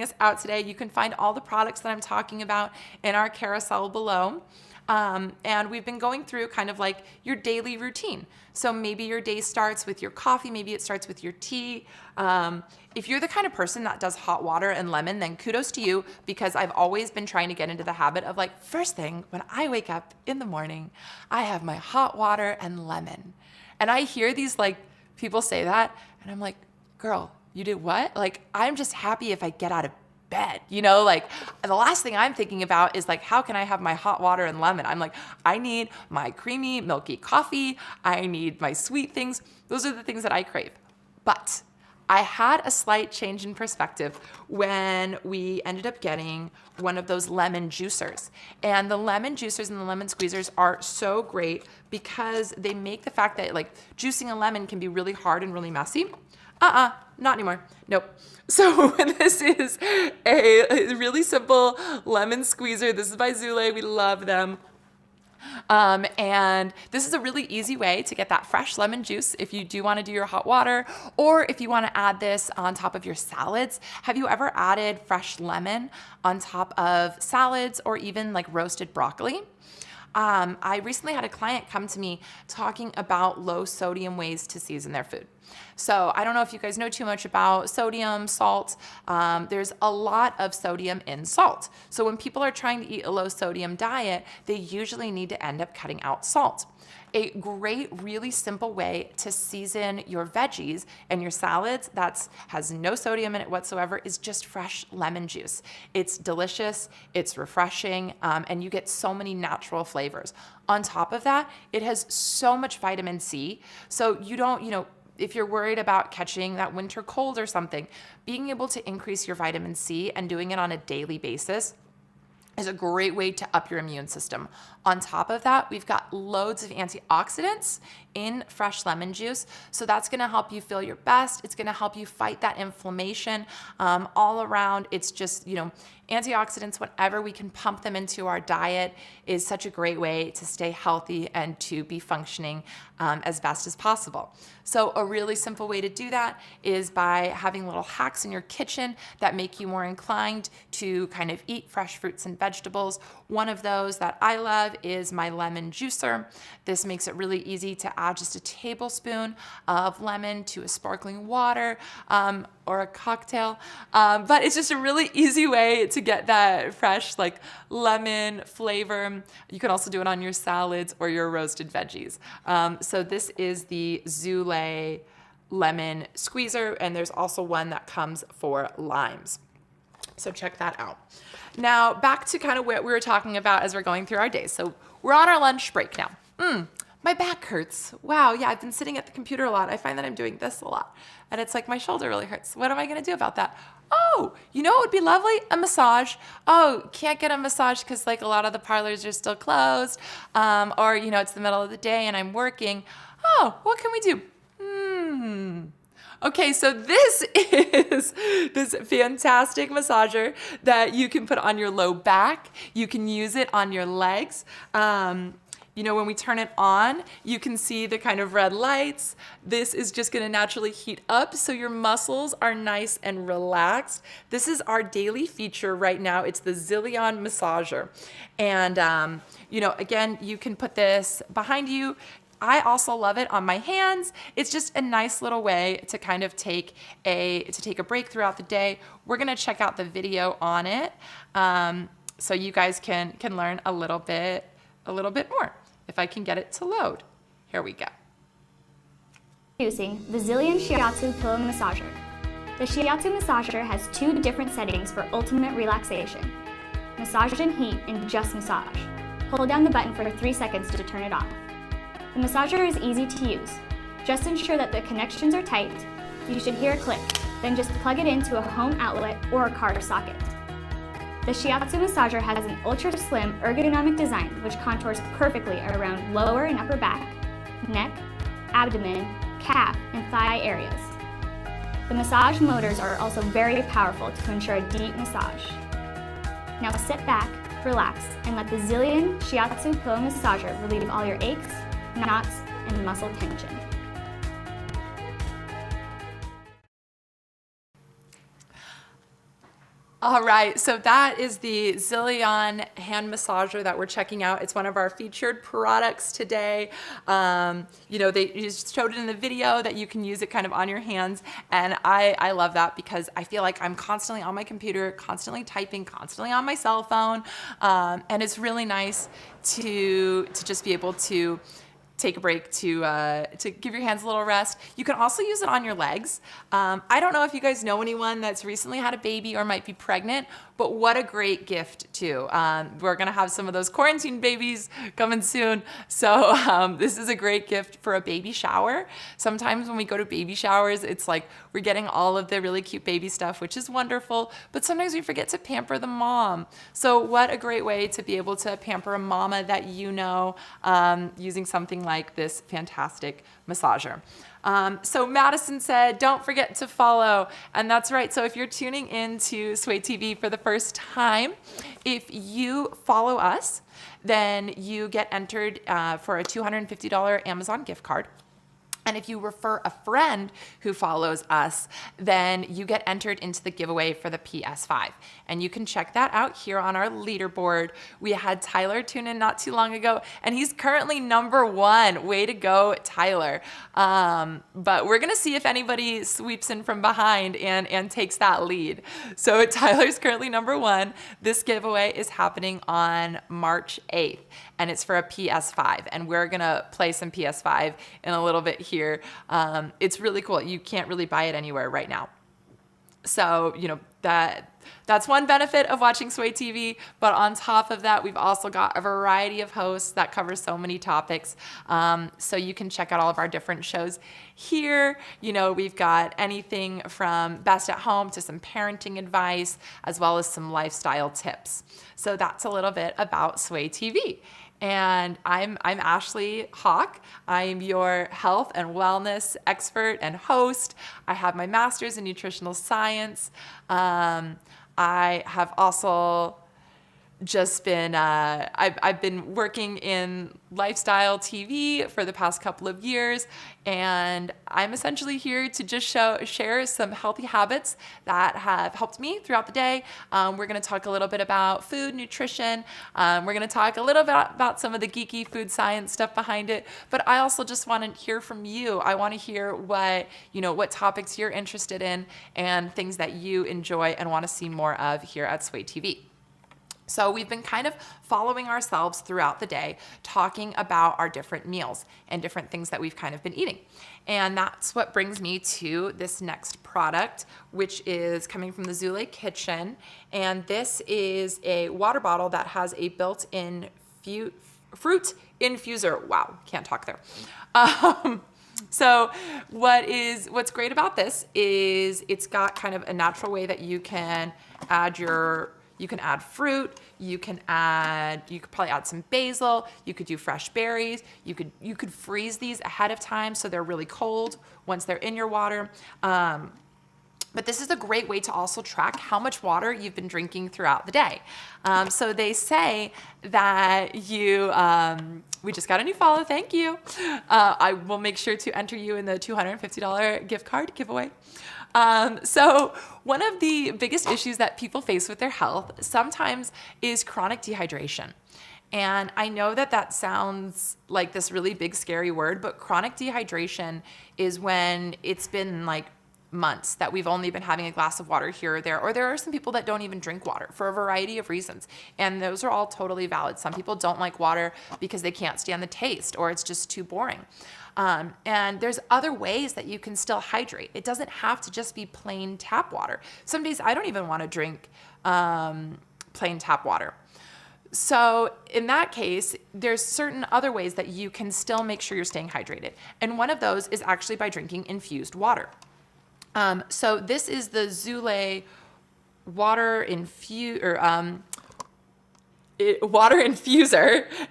us out today. You can find all the products that I'm talking about in our carousel below. And we've been going through kind of like your daily routine. So maybe your day starts with your coffee, maybe it starts with your tea. If you're the kind of person that does hot water and lemon, then kudos to you, because I've always been trying to get into the habit of like, first thing when I wake up in the morning, I have my hot water and lemon. And I hear these like people say that, and I'm like, girl, you did what? Like, I'm just happy if I get out of bed, like the last thing I'm thinking about is like, how can I have my hot water and lemon? I'm like, I need my creamy, milky coffee. I need my sweet things. Those are the things that I crave. But I had a slight change in perspective when we ended up getting one of those lemon juicers. And the lemon juicers and the lemon squeezers are so great because they make the fact that like juicing a lemon can be really hard and really messy. Not anymore. Nope. So this is a really simple lemon squeezer. This is by Zulai. We love them. And this is a really easy way to get that fresh lemon juice if you do want to do your hot water, or if you want to add this on top of your salads. Have you ever added fresh lemon on top of salads or even like roasted broccoli? I recently had a client come to me talking about low sodium ways to season their food. So I don't know if you guys know too much about sodium, salt. There's a lot of sodium in salt. So when people are trying to eat a low sodium diet, they usually need to end up cutting out salt. A great, really simple way to season your veggies and your salads that has no sodium in it whatsoever is just fresh lemon juice. It's delicious, it's refreshing, and you get so many natural flavors. On top of that, it has so much vitamin C, so you don't, if you're worried about catching that winter cold or something, being able to increase your vitamin C and doing it on a daily basis is a great way to up your immune system. On top of that, we've got loads of antioxidants in fresh lemon juice. So that's gonna help you feel your best. It's gonna help you fight that inflammation all around. It's just, antioxidants, whenever we can pump them into our diet, is such a great way to stay healthy and to be functioning as best as possible. So a really simple way to do that is by having little hacks in your kitchen that make you more inclined to kind of eat fresh fruits and vegetables. One of those that I love is my lemon juicer. This makes it really easy to add just a tablespoon of lemon to a sparkling water or a cocktail. But it's just a really easy way to get that fresh like lemon flavor. You can also do it on your salads or your roasted veggies. So this is the Zulai lemon squeezer, and there's also one that comes for limes. So check that out. Now back to kind of what we were talking about as we're going through our days. So we're on our lunch break now. My back hurts. Wow, yeah, I've been sitting at the computer a lot. I find that I'm doing this a lot. And it's like my shoulder really hurts. What am I gonna do about that? Oh, what would be lovely? A massage. Oh, can't get a massage because like a lot of the parlors are still closed. Or, it's the middle of the day and I'm working. Oh, what can we do? Okay, so this is this fantastic massager that you can put on your low back. You can use it on your legs. When we turn it on, you can see the kind of red lights. This is just gonna naturally heat up so your muscles are nice and relaxed. This is our daily feature right now. It's the Zillion massager. And, again, you can put this behind you. I also love it on my hands. It's just a nice little way to kind of take a break throughout the day. We're gonna check out the video on it so you guys can learn a little bit more. If I can get it to load. Here we go. Introducing the Zillion Shiatsu Pillow Massager. The Shiatsu massager has 2 different settings for ultimate relaxation. Massage and heat and just massage. Hold down the button for 3 seconds to turn it off. The massager is easy to use. Just ensure that the connections are tight. You should hear a click, then just plug it into a home outlet or a car socket. The Shiatsu massager has an ultra-slim ergonomic design which contours perfectly around lower and upper back, neck, abdomen, calf, and thigh areas. The massage motors are also very powerful to ensure a deep massage. Now sit back, relax, and let the Zillion Shiatsu Pillow Massager relieve all your aches, knots, and muscle tension. All right, so that is the Zillion hand massager that we're checking out. It's one of our featured products today. They just showed it in the video that you can use it kind of on your hands, and I love that because I feel like I'm constantly on my computer, constantly typing, constantly on my cell phone, and it's really nice to just be able to take a break to give your hands a little rest. You can also use it on your legs. I don't know if you guys know anyone that's recently had a baby or might be pregnant, but what a great gift too. We're gonna have some of those quarantine babies coming soon. So this is a great gift for a baby shower. Sometimes when we go to baby showers, it's like we're getting all of the really cute baby stuff, which is wonderful, but sometimes we forget to pamper the mom. So what a great way to be able to pamper a mama that using something like this fantastic massager. So Madison said, don't forget to follow. And that's right. So if you're tuning into Sway TV for the first time, if you follow us, then you get entered for a $250 Amazon gift card. And if you refer a friend who follows us, then you get entered into the giveaway for the PS5. And you can check that out here on our leaderboard. We had Tyler tune in not too long ago, and he's currently #1. Way to go, Tyler. But we're gonna see if anybody sweeps in from behind and takes that lead. So Tyler's currently #1. This giveaway is happening on March 8th, and it's for a PS5. And we're gonna play some PS5 in a little bit here. It's really cool. You can't really buy it anywhere right now. So, that's one benefit of watching Sway TV. But on top of that, we've also got a variety of hosts that cover so many topics. So you can check out all of our different shows here. We've got anything from best at home to some parenting advice, as well as some lifestyle tips. So that's a little bit about Sway TV. And I'm Ashley Hawk. I'm your health and wellness expert and host. I have my master's in nutritional science. I have also just been, I've been working in lifestyle TV for the past couple of years, and I'm essentially here to just share some healthy habits that have helped me throughout the day. We're going to talk a little bit about food, nutrition. We're going to talk a little bit about some of the geeky food science stuff behind it, but I also just want to hear from you. I want to hear what topics you're interested in and things that you enjoy and want to see more of here at Sway TV. So we've been kind of following ourselves throughout the day, talking about our different meals and different things that we've kind of been eating. And that's what brings me to this next product, which is coming from the Zulai kitchen. And this is a water bottle that has a built-in fruit infuser. Wow, can't talk there. So what's great about this is it's got kind of a natural way that you can add fruit, you could probably add some basil, you could do fresh berries, you could freeze these ahead of time so they're really cold once they're in your water. But this is a great way to also track how much water you've been drinking throughout the day. So they say that we just got a new follow, thank you. I will make sure to enter you in the $250 gift card giveaway. So one of the biggest issues that people face with their health sometimes is chronic dehydration. And I know that sounds like this really big, scary word, but chronic dehydration is when it's been like months that we've only been having a glass of water here or there, or there are some people that don't even drink water for a variety of reasons. And those are all totally valid. Some people don't like water because they can't stand the taste or it's just too boring. And there's other ways that you can still hydrate. It doesn't have to just be plain tap water. Some days I don't even want to drink plain tap water. So in that case, there's certain other ways that you can still make sure you're staying hydrated. And one of those is actually by drinking infused water. So this is the Zulai water infuser.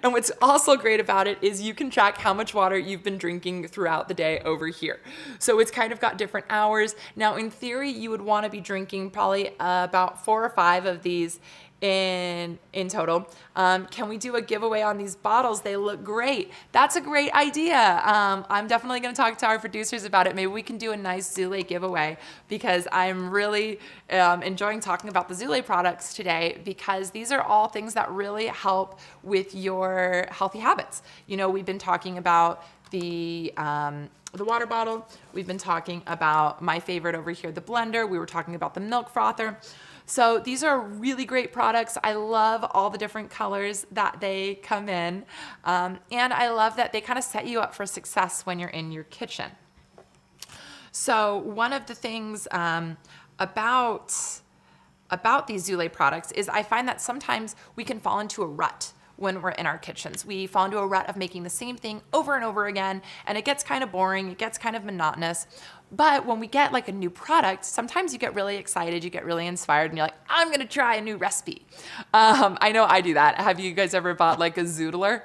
And what's also great about it is you can track how much water you've been drinking throughout the day over here. So it's kind of got different hours. Now, in theory, you would want to be drinking probably about 4 or 5 of these in total. Can we do a giveaway on these bottles? They look great. That's a great idea. I'm definitely going to talk to our producers about it. Maybe we can do a nice Zulai giveaway, because I'm really enjoying talking about the Zulai products today, because these are all things that really help with your healthy habits. We've been talking about the water bottle. We've been talking about my favorite over here, the blender. We were talking about the milk frother. So these are really great products. I love all the different colors that they come in. And I love that they kind of set you up for success when you're in your kitchen. So one of the things about these Zulai products is I find that sometimes we can fall into a rut when we're in our kitchens. We fall into a rut of making the same thing over and over again, and it gets kind of boring, it gets kind of monotonous. But when we get like a new product, sometimes you get really excited, you get really inspired, and you're like, I'm gonna try a new recipe. I know I do that. Have you guys ever bought like a zoodler?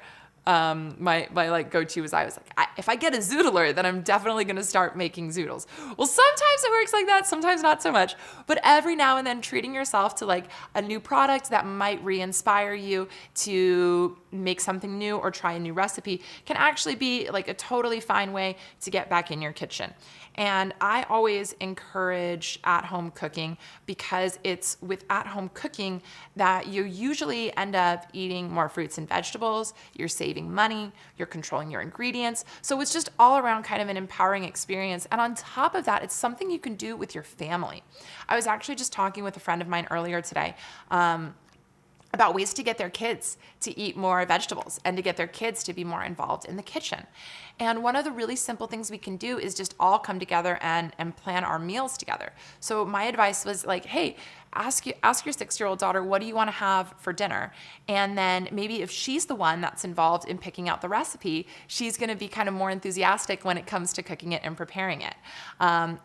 my like go-to was I was like, if I get a zoodler, then I'm definitely going to start making zoodles. Well, sometimes it works like that, sometimes not so much. But every now and then treating yourself to like a new product that might re-inspire you to make something new or try a new recipe can actually be like a totally fine way to get back in your kitchen. And I always encourage at-home cooking because it's with at-home cooking that you usually end up eating more fruits and vegetables, you're saving money, you're controlling your ingredients. So it's just all around kind of an empowering experience. And on top of that, it's something you can do with your family. I was actually just talking with a friend of mine earlier today, about ways to get their kids to eat more vegetables and to get their kids to be more involved in the kitchen. And one of the really simple things we can do is just all come together and plan our meals together. So my advice was like, hey, ask your 6-year-old daughter, what do you want to have for dinner? And then maybe if she's the one that's involved in picking out the recipe, she's going to be kind of more enthusiastic when it comes to cooking it and preparing it.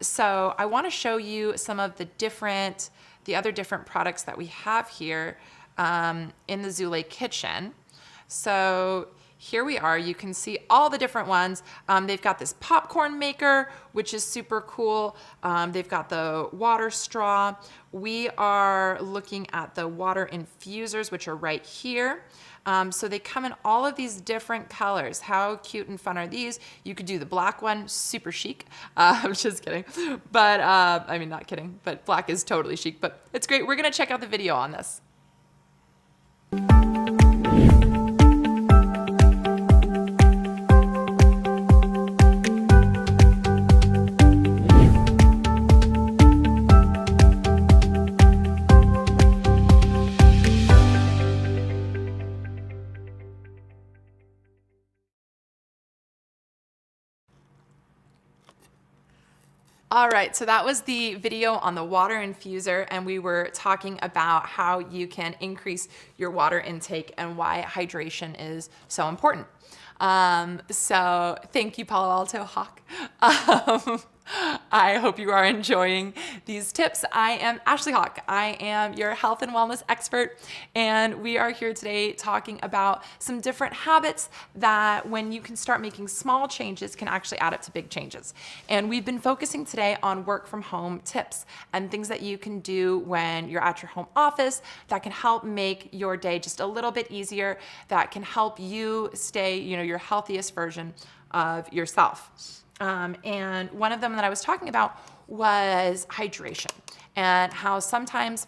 So I want to show you some of the other different products that we have here in the Zulai kitchen. So here we are. You can see all the different ones. They've got this popcorn maker, which is super cool. They've got the water straw. We are looking at the water infusers, which are right here. So they come in all of these different colors. How cute and fun are these? You could do the black one, super chic. I'm just kidding. But I mean, not kidding, but black is totally chic, but it's great. We're gonna check out the video on this. All right, so that was the video on the water infuser, and we were talking about how you can increase your water intake and why hydration is so important. So thank you, Palo Alto Hawk. I hope you are enjoying these tips. I am Ashley Hawk. I am your health and wellness expert, and we are here today talking about some different habits that when you can start making small changes can actually add up to big changes. And we've been focusing today on work from home tips and things that you can do when you're at your home office that can help make your day just a little bit easier, that can help you stay, your healthiest version of yourself. And one of them that I was talking about was hydration and how sometimes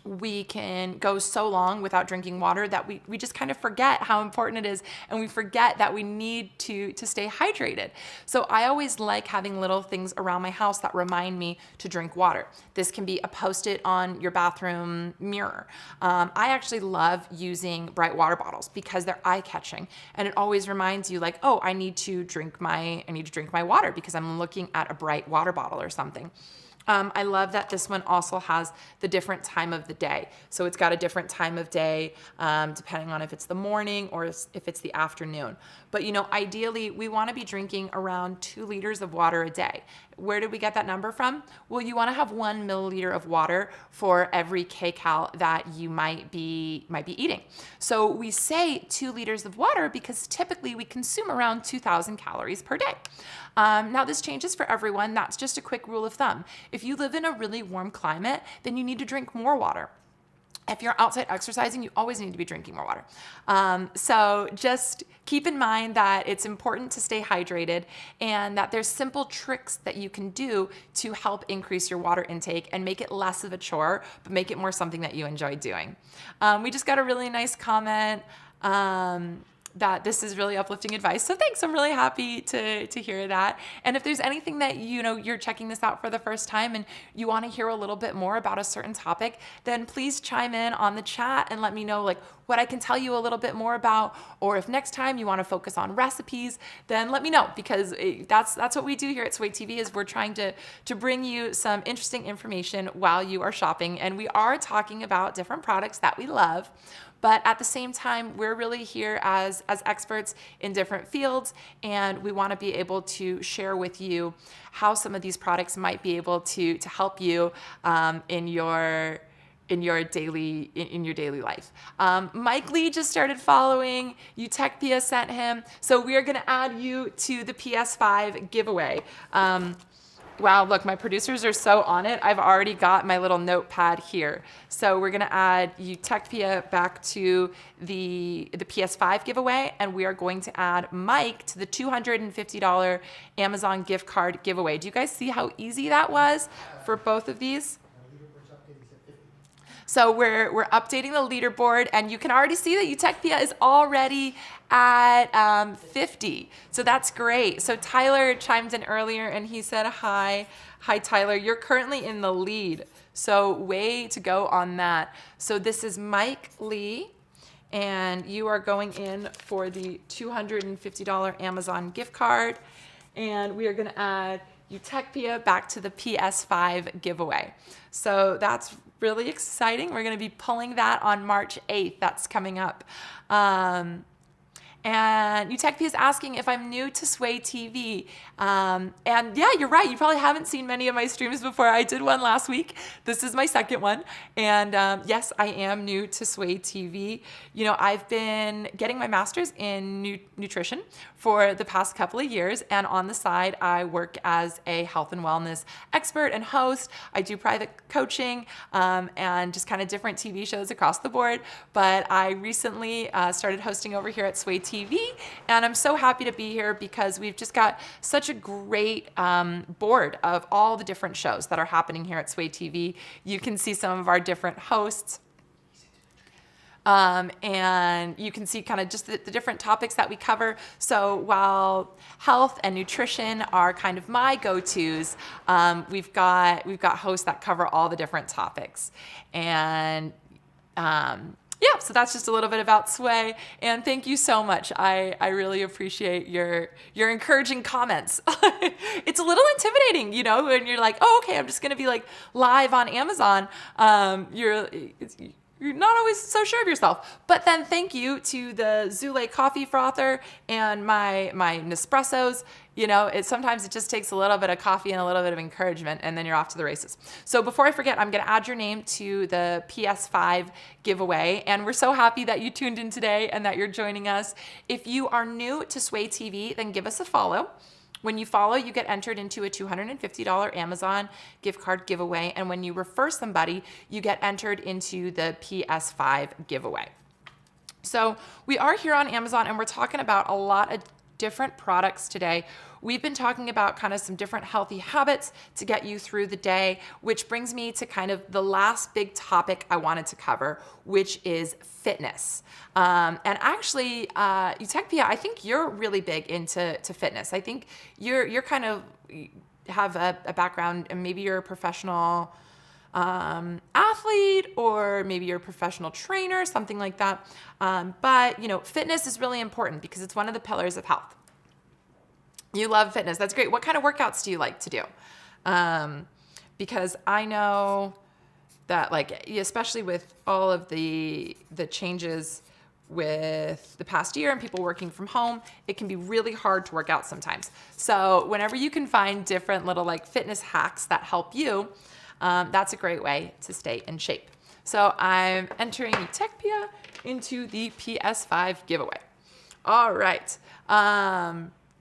we can go so long without drinking water that we just kind of forget how important it is, and we forget that we need to stay hydrated. So I always like having little things around my house that remind me to drink water. This can be a Post-it on your bathroom mirror. I actually love using bright water bottles because they're eye-catching, and it always reminds you like, oh, I need to drink my water because I'm looking at a bright water bottle or something. I love that this one also has the different time of the day. So it's got a different time of day depending on if it's the morning or if it's the afternoon. But ideally we want to be drinking around 2 liters of water a day. Where did we get that number from? Well, you want to have 1 milliliter of water for every kcal that you might be eating. So we say 2 liters of water because typically we consume around 2,000 calories per day. Now this changes for everyone. That's just a quick rule of thumb. If you live in a really warm climate, then you need to drink more water. If you're outside exercising, you always need to be drinking more water. So just keep in mind that it's important to stay hydrated and that there's simple tricks that you can do to help increase your water intake and make it less of a chore, but make it more something that you enjoy doing. We just got a really nice comment that this is really uplifting advice. So thanks, I'm really happy to hear that. And if there's anything that you're checking this out for the first time and you want to hear a little bit more about a certain topic, then please chime in on the chat and let me know like what I can tell you a little bit more about, or if next time you want to focus on recipes, then let me know, because that's what we do here at Sway TV is we're trying to bring you some interesting information while you are shopping, and we are talking about different products that we love. But at the same time, we're really here as experts in different fields, and we want to be able to share with you how some of these products might be able to help you in your in your daily life. Mike Lee just started following. Utechpia sent him. So we are going to add you to the PS5 giveaway. Wow, look, my producers are so on it. I've already got my little notepad here. So we're gonna add Utechpia back to the PS5 giveaway, and we are going to add Mike to the $250 Amazon gift card giveaway. Do you guys see how easy that was for both of these? So we're updating the leaderboard, and you can already see that Utechpia is already at 50. So that's great. So Tyler chimed in earlier and he said, hi Tyler, you're currently in the lead. So way to go on that. So this is Mike Lee, and you are going in for the $250 Amazon gift card. And we are gonna add Utechpia back to the PS5 giveaway. So that's really exciting. We're gonna be pulling that on March 8th. That's coming up. And Utechpia is asking if I'm new to Sway TV. And yeah, you're right. You probably haven't seen many of my streams before. I did one last week. This is my second one. And yes, I am new to Sway TV. You know, I've been getting my master's in nutrition for the past couple of years. And on the side, I work as a health and wellness expert and host. I do private coaching and just kind of different TV shows across the board. But I recently started hosting over here at Sway TV, and I'm so happy to be here because we've just got such a great board of all the different shows that are happening here at Sway TV. You can see some of our different hosts. And you can see kind of just the different topics that we cover. So while health and nutrition are kind of my go-tos, we've got hosts that cover all the different topics. And yeah, so that's just a little bit about Sway, and thank you so much. I really appreciate your encouraging comments. It's a little intimidating, you know, when you're like, oh, okay, I'm just gonna be like live on Amazon. You're not always so sure of yourself. But then thank you to the Zulai coffee frother and my Nespressos. You know, sometimes it just takes a little bit of coffee and a little bit of encouragement, and then you're off to the races. So before I forget, I'm gonna add your name to the PS5 giveaway, and we're so happy that you tuned in today and that you're joining us. If you are new to Sway TV, then give us a follow. When you follow, you get entered into a $250 Amazon gift card giveaway, and when you refer somebody, you get entered into the PS5 giveaway. So we are here on Amazon, and we're talking about a lot of different products today. We've been talking about kind of some different healthy habits to get you through the day, which brings me to kind of the last big topic I wanted to cover, which is fitness. And actually, Utechpia, I think you're really big into fitness. I think you're kind of have a background, and maybe you're a professional athlete, or maybe you're a professional trainer, something like that. But you know, fitness is really important because it's one of the pillars of health. You love fitness. That's great. What kind of workouts do you like to do? Because I know that, like, especially with all of the changes with the past year and people working from home, it can be really hard to work out sometimes. So whenever you can find different little like fitness hacks that help you, that's a great way to stay in shape. So I'm entering Utechpia into the PS5 giveaway. All right.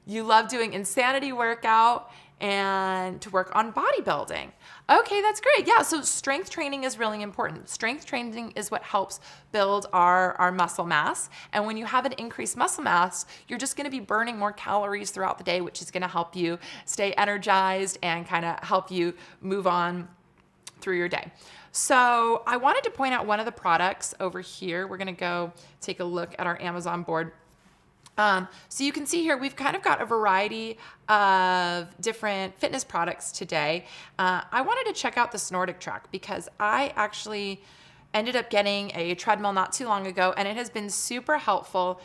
You love doing insanity workout and to work on bodybuilding. Okay, that's great. Yeah, so strength training is really important. Strength training is what helps build our muscle mass. And when you have an increased muscle mass, you're just gonna be burning more calories throughout the day, which is gonna help you stay energized and kind of help you move on through your day. So I wanted to point out one of the products over here. We're gonna go take a look at our Amazon board. So you can see here, we've kind of got a variety of different fitness products today. I wanted to check out this Nordic Track because I actually ended up getting a treadmill not too long ago, and it has been super helpful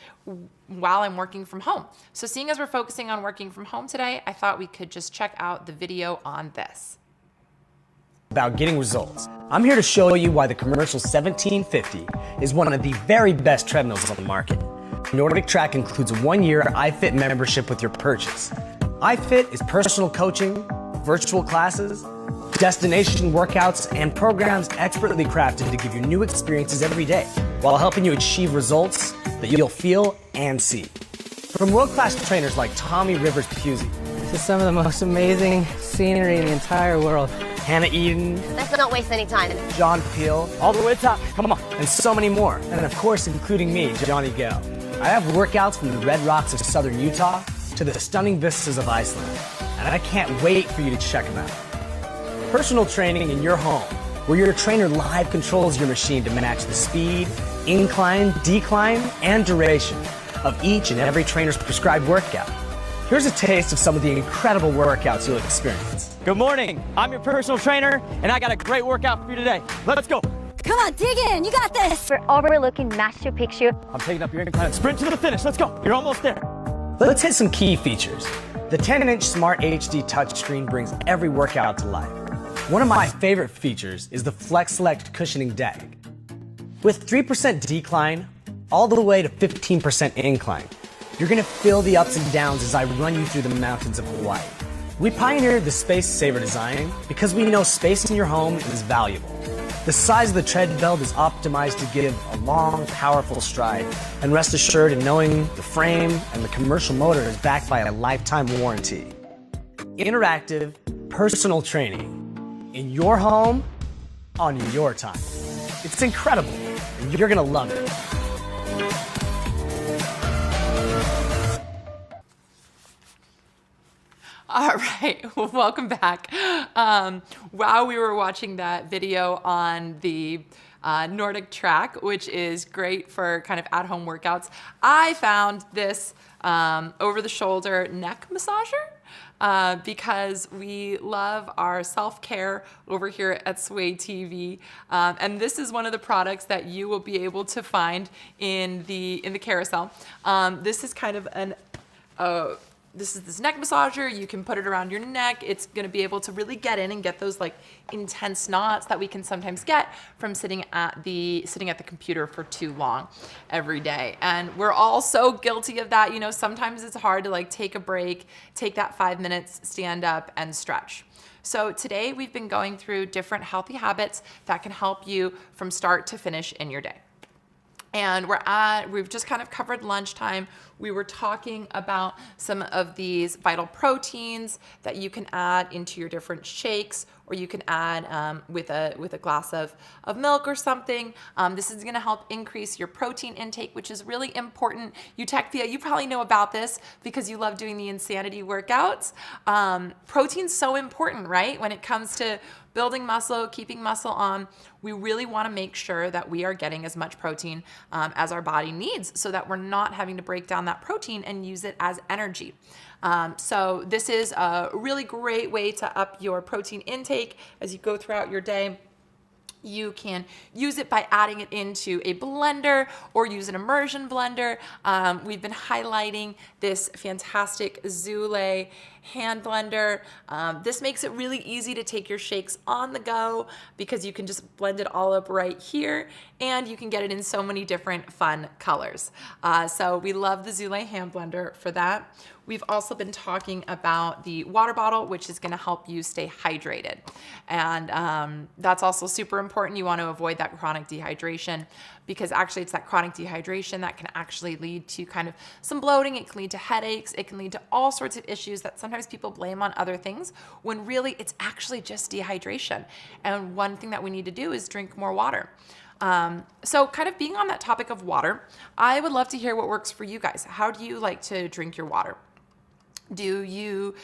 while I'm working from home. So seeing as we're focusing on working from home today, I thought we could just check out the video on this. About getting results. I'm here to show you why the commercial 1750 is one of the very best treadmills on the market. Nordic Track includes a 1-year iFit membership with your purchase. iFit is personal coaching, virtual classes, Destination workouts and programs expertly crafted to give you new experiences every day while helping you achieve results that you'll feel and see. From world-class trainers like Tommy Rivers Pusey, to some of the most amazing scenery in the entire world. Hannah Eden, Let's not waste any time. John Peel, all the way to top, come on, and so many more. And of course, including me, Johnny Gale. I have workouts from the red rocks of southern Utah to the stunning vistas of Iceland. And I can't wait for you to check them out. Personal training in your home, where your trainer live controls your machine to match the speed, incline, decline, and duration of each and every trainer's prescribed workout. Here's a taste of some of the incredible workouts you'll experience. Good morning, I'm your personal trainer, and I got a great workout for you today. Let's go. Come on, dig in. You got this. We're overlooking Machu Picchu. I'm taking up your incline. Sprint to the finish. Let's go. You're almost there. Let's hit some key features. The 10-inch Smart HD touchscreen brings every workout to life. One of my favorite features is the Flex Select cushioning deck. With 3% decline all the way to 15% incline, you're gonna feel the ups and downs as I run you through the mountains of Hawaii. We pioneered the Space Saver design because we know space in your home is valuable. The size of the tread belt is optimized to give a long, powerful stride, and rest assured in knowing the frame and the commercial motor is backed by a lifetime warranty. Interactive, personal training in your home, on your time. It's incredible, and you're gonna love it. All right, welcome back. While we were watching that video on the Nordic track, which is great for kind of at-home workouts, I found this over-the-shoulder neck massager because we love our self-care over here at Sway TV, and this is one of the products that you will be able to find in the carousel. This is kind of an this is this neck massager. You can put it around your neck. It's gonna be able to really get in and get those like intense knots that we can sometimes get from sitting at the computer for too long every day. And we're all so guilty of that. You know, sometimes it's hard to like take a break, take that 5 minutes, stand up and stretch. So today we've been going through different healthy habits that can help you from start to finish in your day. And we've just kind of covered lunchtime. We were talking about some of these vital proteins that you can add into your different shakes, or you can add with a glass of milk or something. This is gonna help increase your protein intake, which is really important. Eutechvia, you probably know about this because you love doing the insanity workouts. Protein's so important, right? When it comes to building muscle, keeping muscle on, we really wanna make sure that we are getting as much protein as our body needs so that we're not having to break down that protein and use it as energy. So this is a really great way to up your protein intake as you go throughout your day. You can use it by adding it into a blender or use an immersion blender. We've been highlighting this fantastic Zulai hand blender. This makes it really easy to take your shakes on the go because you can just blend it all up right here, and you can get it in so many different fun colors. So we love the Zulai hand blender for that. We've also been talking about the water bottle, which is gonna help you stay hydrated. And that's also super important. You wanna avoid that chronic dehydration because actually it's that chronic dehydration that can actually lead to kind of some bloating. It can lead to headaches. It can lead to all sorts of issues that sometimes people blame on other things when really it's actually just dehydration. And one thing that we need to do is drink more water. So kind of being on that topic of water, I would love to hear what works for you guys. How do you like to drink your water? Do you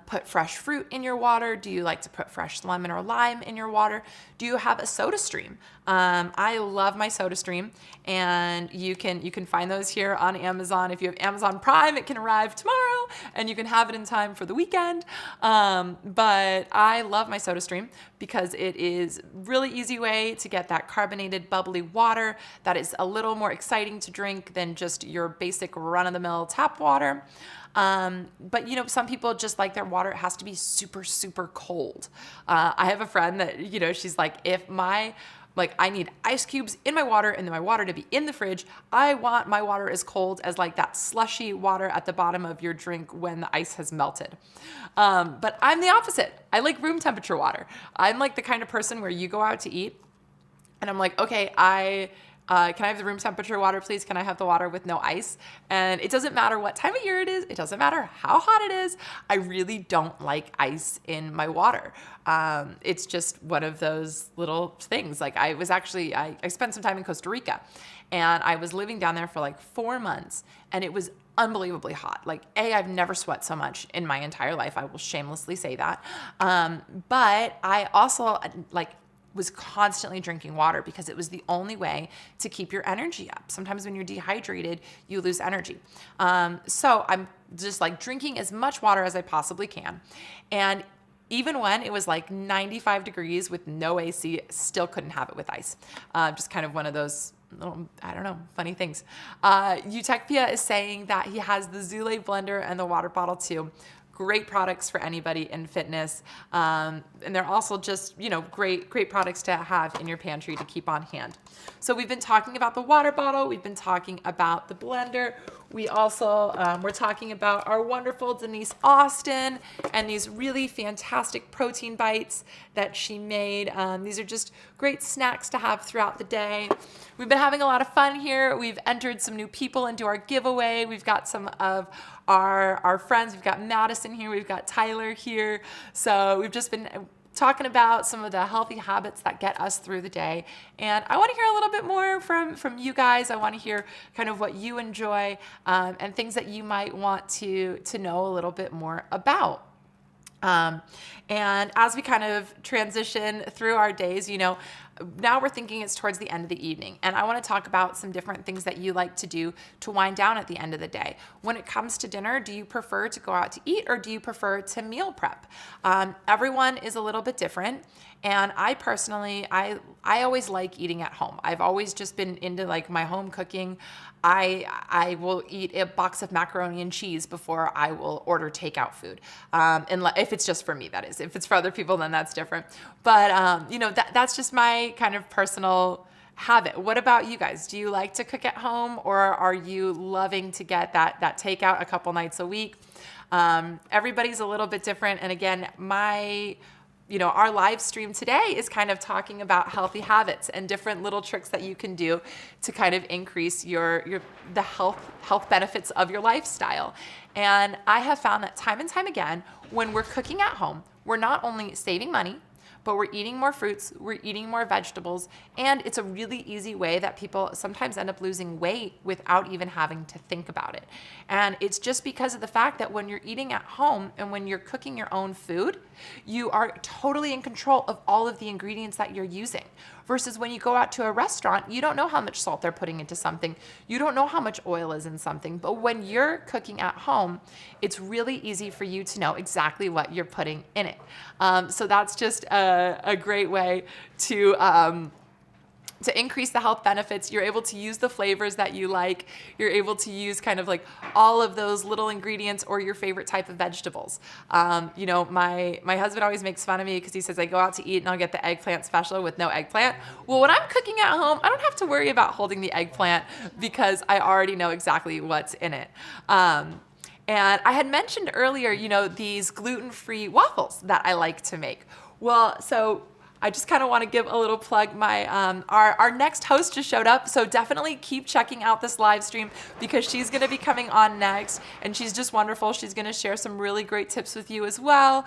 put fresh fruit in your water? Do you like to put fresh lemon or lime in your water? Do you have a soda stream? I love my soda stream, and you can find those here on Amazon. If you have Amazon Prime, it can arrive tomorrow and you can have it in time for the weekend. But I love my soda stream because it is really easy way to get that carbonated bubbly water that is a little more exciting to drink than just your basic run-of-the-mill tap water. But you know, some people just like their water, it has to be super, super cold. I have a friend that, you know, she's like, if my Like I need ice cubes in my water and then my water to be in the fridge. I want my water as cold as like that slushy water at the bottom of your drink when the ice has melted. But I'm the opposite. I like room temperature water. I'm like the kind of person where you go out to eat and I'm like, okay, can I have the room temperature water, please? Can I have the water with no ice? And it doesn't matter what time of year it is. It doesn't matter how hot it is. I really don't like ice in my water. It's just one of those little things. Like I spent some time in Costa Rica and I was living down there for like 4 months and it was unbelievably hot. Like I've never sweat so much in my entire life. I will shamelessly say that. But I also was constantly drinking water because it was the only way to keep your energy up. Sometimes when you're dehydrated, you lose energy. So I'm just like drinking as much water as I possibly can. And even when it was like 95 degrees with no AC, still couldn't have it with ice. Just kind of one of those little, I don't know, funny things. Utechpia is saying that he has the Zulai blender and the water bottle too. Great products for anybody in fitness. And they're also just, great products to have in your pantry to keep on hand. So we've been talking about the water bottle. We've been talking about the blender. We also, we're talking about our wonderful Denise Austin and these really fantastic protein bites that she made. These are just great snacks to have throughout the day. We've been having a lot of fun here. We've entered some new people into our giveaway. We've got some of our friends. We've got Madison here. We've got Tyler here. So we've just been talking about some of the healthy habits that get us through the day. And I want to hear a little bit more from you guys. I want to hear kind of what you enjoy and things that you might want to know a little bit more about. And as we kind of transition through our days, now we're thinking it's towards the end of the evening. And I want to talk about some different things that you like to do to wind down at the end of the day. When it comes to dinner, do you prefer to go out to eat or do you prefer to meal prep? Everyone is a little bit different. And I personally, I always like eating at home. I've always just been into like my home cooking. I will eat a box of macaroni and cheese before I will order takeout food. And if it's just for me, that is. If it's for other people, then that's different. But, that's just my kind of personal habit. What about you guys? Do you like to cook at home or are you loving to get that takeout a couple nights a week? Everybody's a little bit different. And again, our live stream today is kind of talking about healthy habits and different little tricks that you can do to kind of increase the health benefits of your lifestyle. And I have found that time and time again, when we're cooking at home, we're not only saving money, but we're eating more fruits, we're eating more vegetables, and it's a really easy way that people sometimes end up losing weight without even having to think about it. And it's just because of the fact that when you're eating at home and when you're cooking your own food, you are totally in control of all of the ingredients that you're using. Versus when you go out to a restaurant, you don't know how much salt they're putting into something. You don't know how much oil is in something. But when you're cooking at home, it's really easy for you to know exactly what you're putting in it. So that's just a great way to increase the health benefits. You're able to use the flavors that you like. You're able to use kind of like all of those little ingredients or your favorite type of vegetables. My husband always makes fun of me because he says I go out to eat and I'll get the eggplant special with no eggplant. Well, when I'm cooking at home, I don't have to worry about holding the eggplant because I already know exactly what's in it. And I had mentioned earlier, these gluten-free waffles that I like to make. Well, so I just kind of want to give a little plug. Our next host just showed up, so definitely keep checking out this live stream because she's going to be coming on next, and she's just wonderful. She's going to share some really great tips with you as well.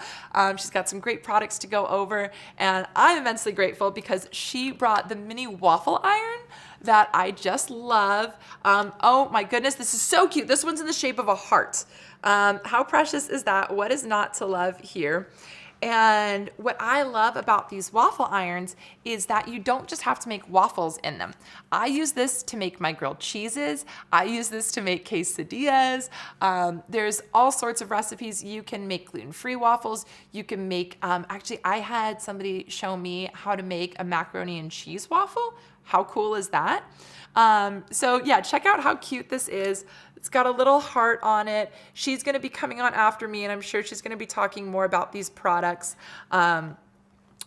She's got some great products to go over, and I'm immensely grateful because she brought the mini waffle iron that I just love. Oh my goodness, this is so cute. This one's in the shape of a heart. How precious is that? What is not to love here? And what I love about these waffle irons is that you don't just have to make waffles in them. I use this to make my grilled cheeses. I use this to make quesadillas. There's all sorts of recipes. You can make gluten-free waffles. You can make, actually, I had somebody show me how to make a macaroni and cheese waffle. How cool is that? So yeah, check out how cute this is. It's got a little heart on it. She's going to be coming on after me, and I'm sure she's going to be talking more about these products.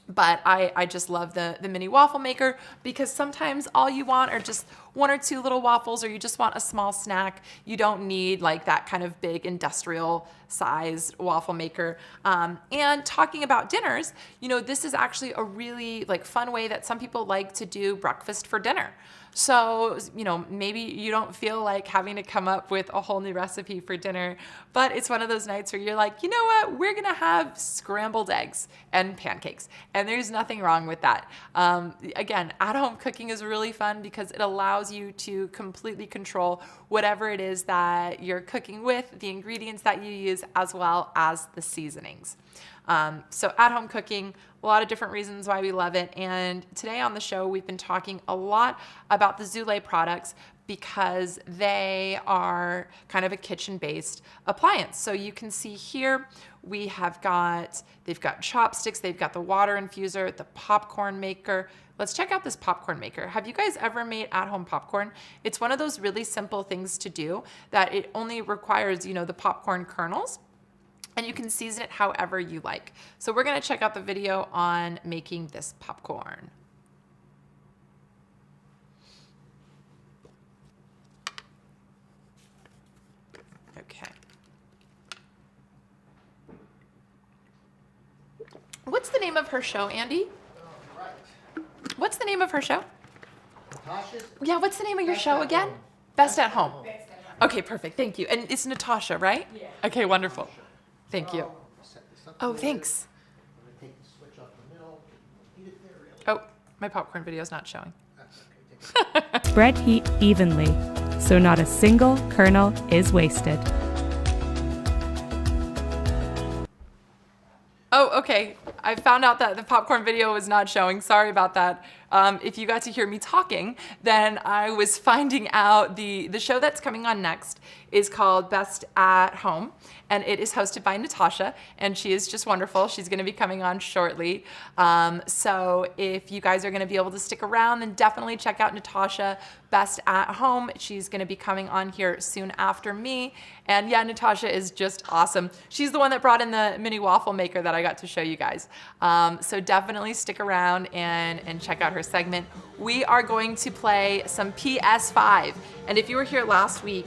But I just love the mini waffle maker because sometimes all you want are just 1 or 2 little waffles, or you just want a small snack. You don't need like that kind of big industrial sized waffle maker. And talking about dinners, you know, this is actually a really like fun way that some people like to do breakfast for dinner. So, you know, maybe you don't feel like having to come up with a whole new recipe for dinner, but it's one of those nights where you're like, you know what, we're gonna have scrambled eggs and pancakes, and there's nothing wrong with that. Again, at-home cooking is really fun because it allows you to completely control whatever it is that you're cooking with, the ingredients that you use, as well as the seasonings. So at-home cooking, a lot of different reasons why we love it. And today on the show, we've been talking a lot about the Zulai products because they are kind of a kitchen-based appliance. So you can see here, they've got chopsticks, they've got the water infuser, the popcorn maker. Let's check out this popcorn maker. Have you guys ever made at-home popcorn? It's one of those really simple things to do that it only requires, you know, the popcorn kernels, and you can season it however you like. So we're gonna check out the video on making this popcorn. Okay. What's the name of her show, Andy? What's the name of her show? Natasha's? Yeah, what's the name of your show again? Best at Home. Okay, perfect, thank you. And it's Natasha, right? Yeah. Okay, wonderful. Thank you. Oh, thanks. Oh, my popcorn video is not showing. Spread heat evenly, so not a single kernel is wasted. Oh, okay. I found out that the popcorn video was not showing. Sorry about that. If you got to hear me talking, then I was finding out the show that's coming on next is called Best at Home, and it is hosted by Natasha, and she is just wonderful. She's going to be coming on shortly. So if you guys are going to be able to stick around, then definitely check out Natasha Best at Home. She's going to be coming on here soon after me. And yeah, Natasha is just awesome. She's the one that brought in the mini waffle maker that I got to show you guys. So definitely stick around and check out her segment. We are going to play some PS5. And if you were here last week,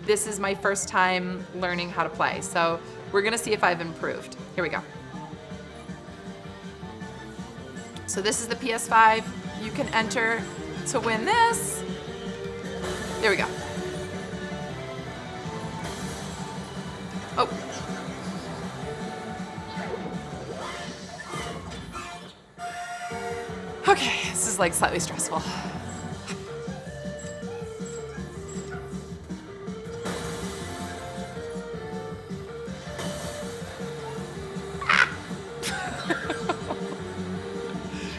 this is my first time learning how to play. So we're gonna see if I've improved. Here we go. So this is the PS5. You can enter to win this. There we go. Oh. Okay, this is like slightly stressful.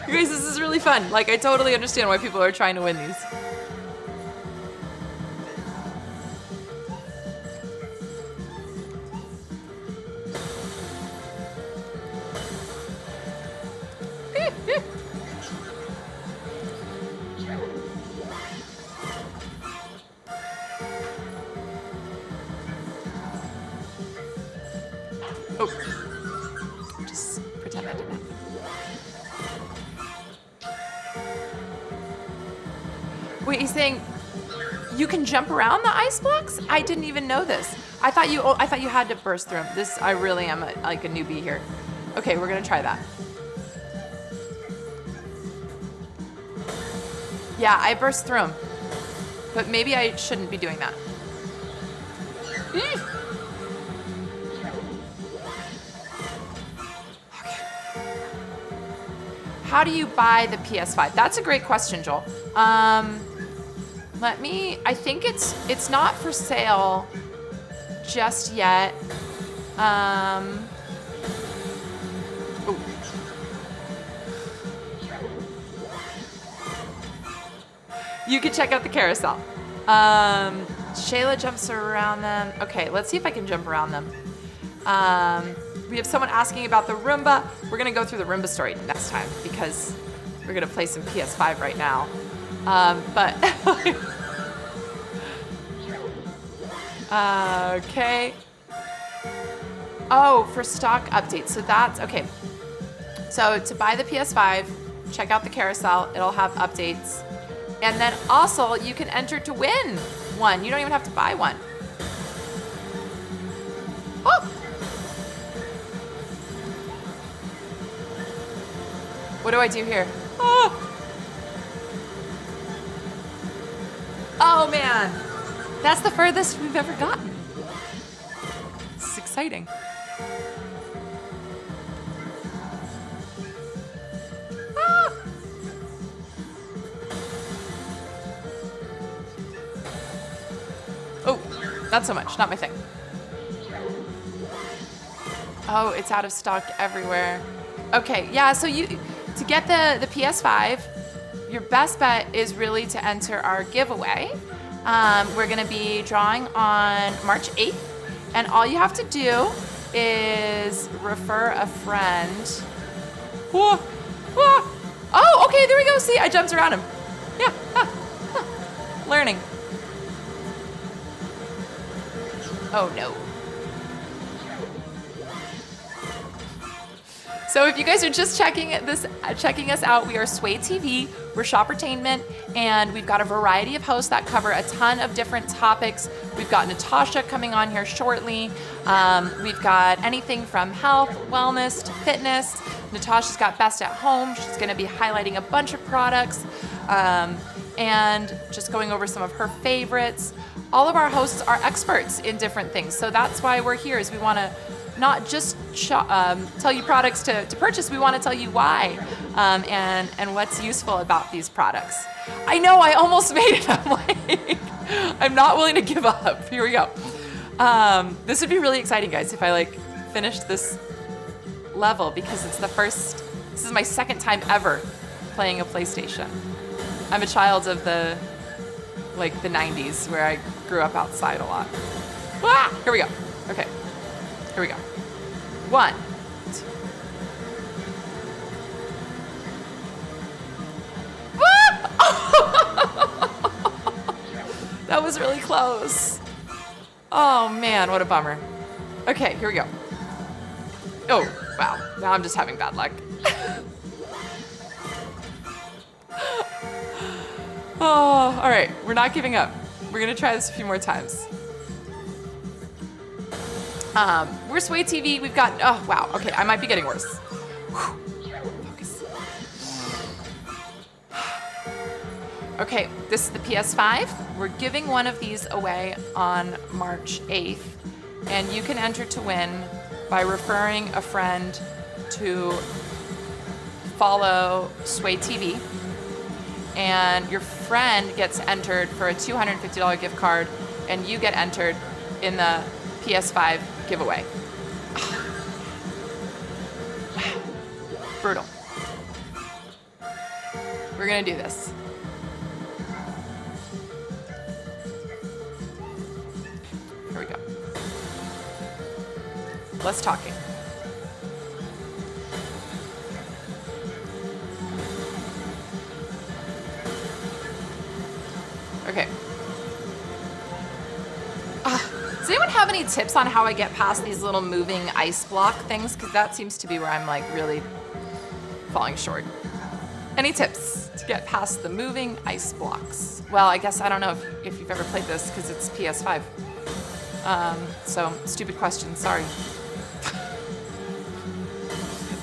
You guys, this is really fun. Like, I totally understand why people are trying to win these. Oh, just pretend I didn't. Wait, he's saying you can jump around the ice blocks? I didn't even know this. I thought you had to burst through them. I really am like a newbie here. Okay, we're gonna try that. Yeah, I burst through them, but maybe I shouldn't be doing that. Okay. How do you buy the PS5? That's a great question, Joel. I think it's not for sale just yet. Ooh. You can check out the carousel. Shayla jumps around them. Okay, let's see if I can jump around them. We have someone asking about the Roomba. We're gonna go through the Roomba story next time because we're gonna play some PS5 right now. Okay. Oh, for stock updates. So that's okay. So to buy the PS5, check out the carousel. It'll have updates. And then also you can enter to win one. You don't even have to buy one. Oh! What do I do here? Oh! Oh man, that's the furthest we've ever gotten. This is exciting. Ah! Oh, not so much, not my thing. Oh, it's out of stock everywhere. Okay, yeah, so to get the PS5, your best bet is really to enter our giveaway. We're gonna be drawing on March 8th, and all you have to do is refer a friend. Whoa, whoa. Oh, okay, there we go. See, I jumped around him. Yeah, learning. Oh no. So if you guys are just checking us out, we are Sway TV, we're Shoppertainment, and we've got a variety of hosts that cover a ton of different topics. We've got Natasha coming on here shortly. We've got anything from health, wellness, to fitness. Natasha's got Best at Home. She's gonna be highlighting a bunch of products and just going over some of her favorites. All of our hosts are experts in different things, so that's why we're here, is we wanna not just tell you products to purchase, we want to tell you why and what's useful about these products. I know, I almost made it. I'm like, I'm not willing to give up. Here we go. This would be really exciting, guys, if I finished this level, because this is my second time ever playing a PlayStation. I'm a child of the 90s, where I grew up outside a lot. Ah, here we go. Okay. Here we go. 1, 2. That was really close. Oh man, what a bummer. Okay, here we go. Oh, wow. Now I'm just having bad luck. Oh, all right. We're not giving up. We're gonna try this a few more times. We're Sway TV. We've got, oh wow, okay, I might be getting worse. Focus. Okay, this is the PS5. We're giving one of these away on March 8th, and you can enter to win by referring a friend to follow Sway TV, and your friend gets entered for a $250 gift card, and you get entered in the PS5 giveaway. Brutal. We're gonna do this. Here we go. Less talking. Okay. Does anyone have any tips on how I get past these little moving ice block things? Because that seems to be where I'm really falling short. Any tips to get past the moving ice blocks? Well, I guess I don't know if you've ever played this, because it's PS5. So, stupid question, sorry.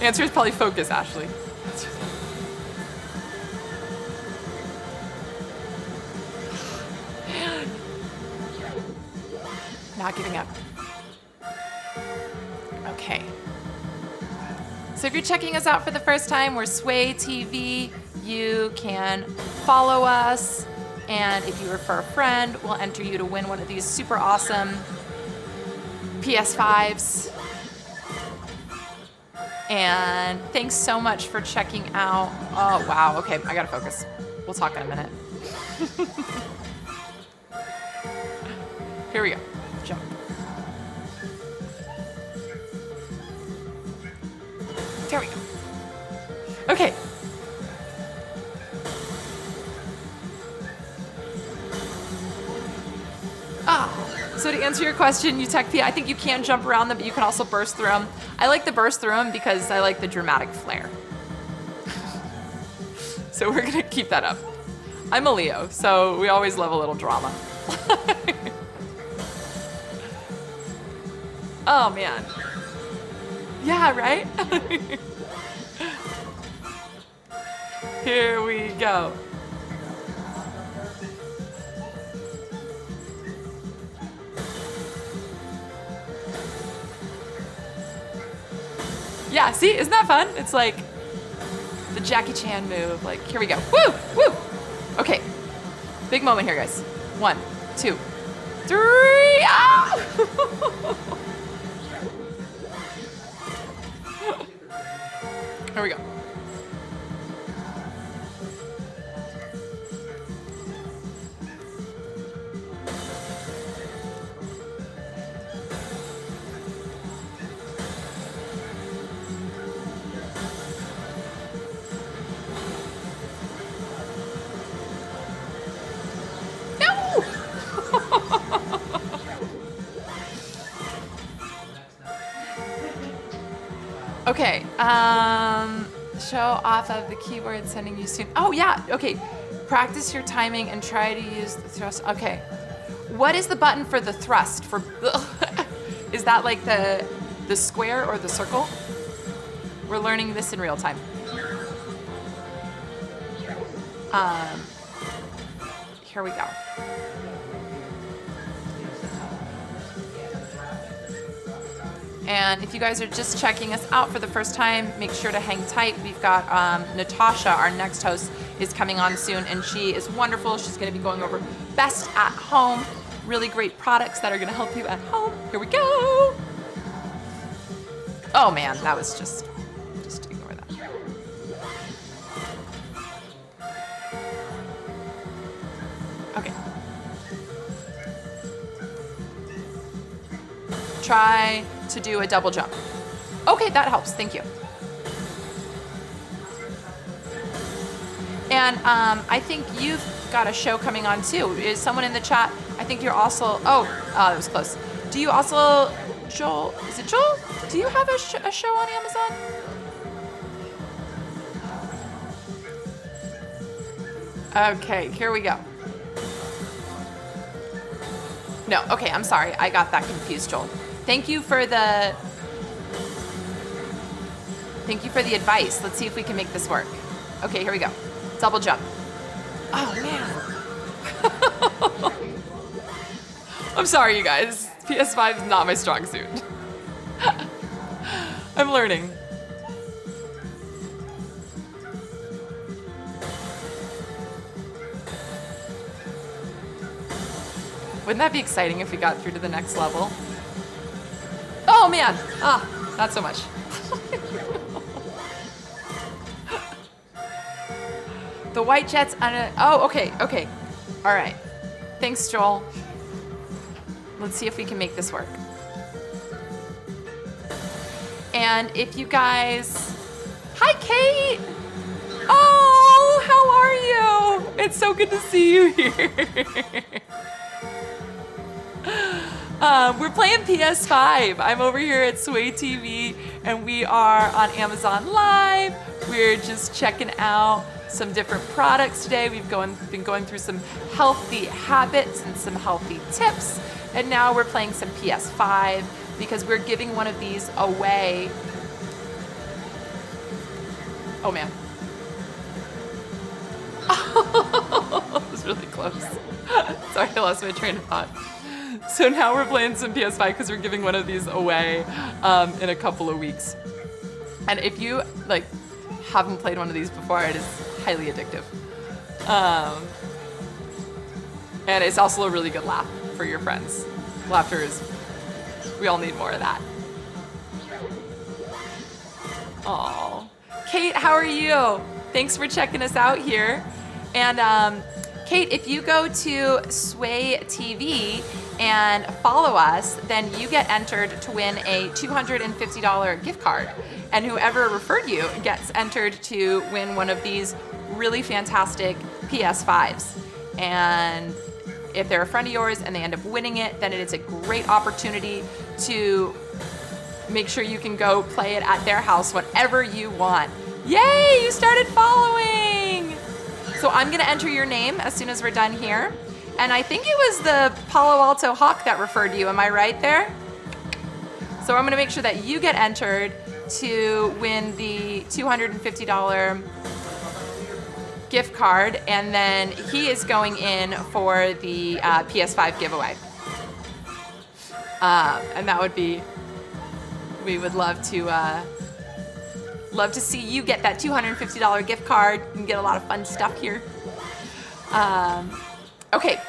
The answer is probably focus, Ashley. Not giving up. Okay. So if you're checking us out for the first time, we're Sway TV. You can follow us, and if you refer a friend, we'll enter you to win one of these super awesome PS5s. And thanks so much for checking out. Oh, wow. Okay, I gotta focus. We'll talk in a minute. Here we go. Jump. There we go. Okay. So to answer your question, you tech P, I think you can jump around them, but you can also burst through them. I like to burst through them because I like the dramatic flair. So we're gonna keep that up. I'm a Leo, so we always love a little drama. Oh man. Yeah, right? Here we go. Yeah, see, isn't that fun? It's like the Jackie Chan move. Like, here we go. Woo, woo. Okay, big moment here, guys. 1, 2, 3. Ah! Here we go. Okay, show off of the keyboard sending you soon. Oh yeah, okay. Practice your timing and try to use the thrust. Okay. What is the button for the thrust? For is that like the square or the circle? We're learning this in real time. Here we go. And if you guys are just checking us out for the first time, make sure to hang tight. We've got Natasha, our next host, is coming on soon, and she is wonderful. She's going to be going over best at home, really great products that are going to help you at home. Here we go. Oh man, that was just ignore that. Okay. Try to do a double jump. Okay, that helps, thank you. And I think you've got a show coming on too. Is someone in the chat? I think you're also, that was close. Do you also, Joel, is it Joel? Do you have a show on Amazon? Okay, here we go. No, okay, I'm sorry, I got that confused, Joel. Thank you for the advice. Let's see if we can make this work. Okay, here we go. Double jump. Oh man. I'm sorry, you guys. PS5 is not my strong suit. I'm learning. Wouldn't that be exciting if we got through to the next level? Oh man, not so much. The white jet's okay. All right. Thanks, Joel. Let's see if we can make this work. And if you guys, hi Kate. Oh, how are you? It's so good to see you here. We're playing PS5. I'm over here at Sway TV, and we are on Amazon Live. We're just checking out some different products today. We've been going through some healthy habits and some healthy tips, and now we're playing some PS5 because we're giving one of these away. Oh man. That was really close. Sorry, I lost my train of thought. So now we're playing some PS5 because we're giving one of these away in a couple of weeks. And if you haven't played one of these before, it is highly addictive. And it's also a really good laugh for your friends. Laughter is, we all need more of that. Aw. Kate, how are you? Thanks for checking us out here. And Kate, if you go to Sway TV and follow us, then you get entered to win a $250 gift card. And whoever referred you gets entered to win one of these really fantastic PS5s. And if they're a friend of yours and they end up winning it, then it is a great opportunity to make sure you can go play it at their house whenever you want. Yay, you started following! So I'm gonna enter your name as soon as we're done here. And I think it was the Palo Alto Hawk that referred you, am I right there? So I'm gonna make sure that you get entered to win the $250 gift card, and then he is going in for the PS5 giveaway. And that would be, we would love to see you get that $250 gift card. You can get a lot of fun stuff here. Okay.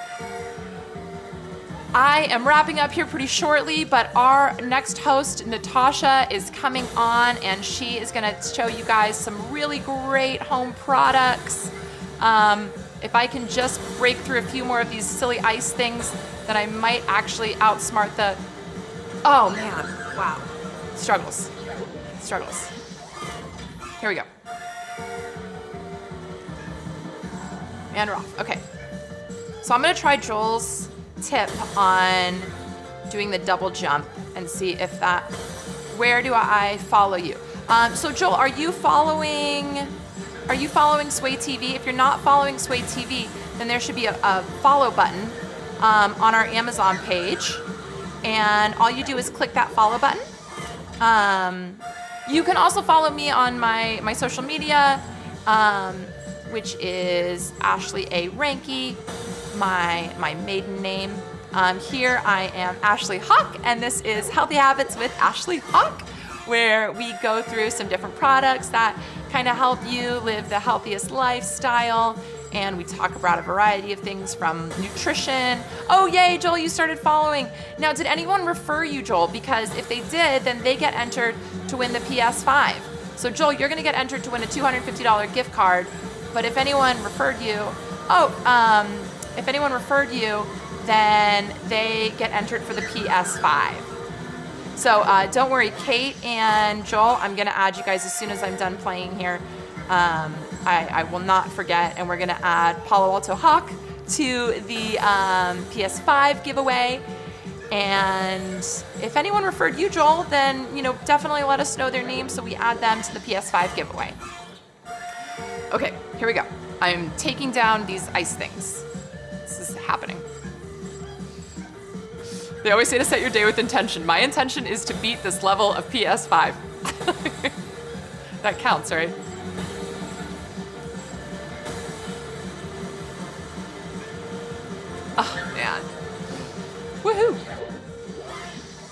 I am wrapping up here pretty shortly, but our next host, Natasha, is coming on, and she is gonna show you guys some really great home products. If I can just break through a few more of these silly ice things, then I might actually outsmart the, oh man, wow. Struggles. Here we go. And we're off, okay. So I'm gonna try Joel's tip on doing the double jump and see if that, where do I follow you? So Joel, are you following Sway TV? If you're not following Sway TV, then there should be a follow button on our Amazon page. And all you do is click that follow button. You can also follow me on my social media, which is Ashley A. Ranky, my maiden name. Here I am Ashley Hawk, and this is Healthy Habits with Ashley Hawk, where we go through some different products that kind of help you live the healthiest lifestyle. And we talk about a variety of things from nutrition. Oh, yay, Joel, you started following. Now, did anyone refer you, Joel? Because if they did, then they get entered to win the PS5. So, Joel, you're gonna get entered to win a $250 gift card. But if anyone referred you, then they get entered for the PS5. So don't worry, Kate and Joel, I'm gonna add you guys as soon as I'm done playing here. I will not forget, and we're gonna add Palo Alto Hawk to the PS5 giveaway. And if anyone referred you, Joel, then definitely let us know their name so we add them to the PS5 giveaway. Okay, here we go. I'm taking down these ice things. This is happening. They always say to set your day with intention. My intention is to beat this level of PS5. That counts, right? Oh, man. Woohoo!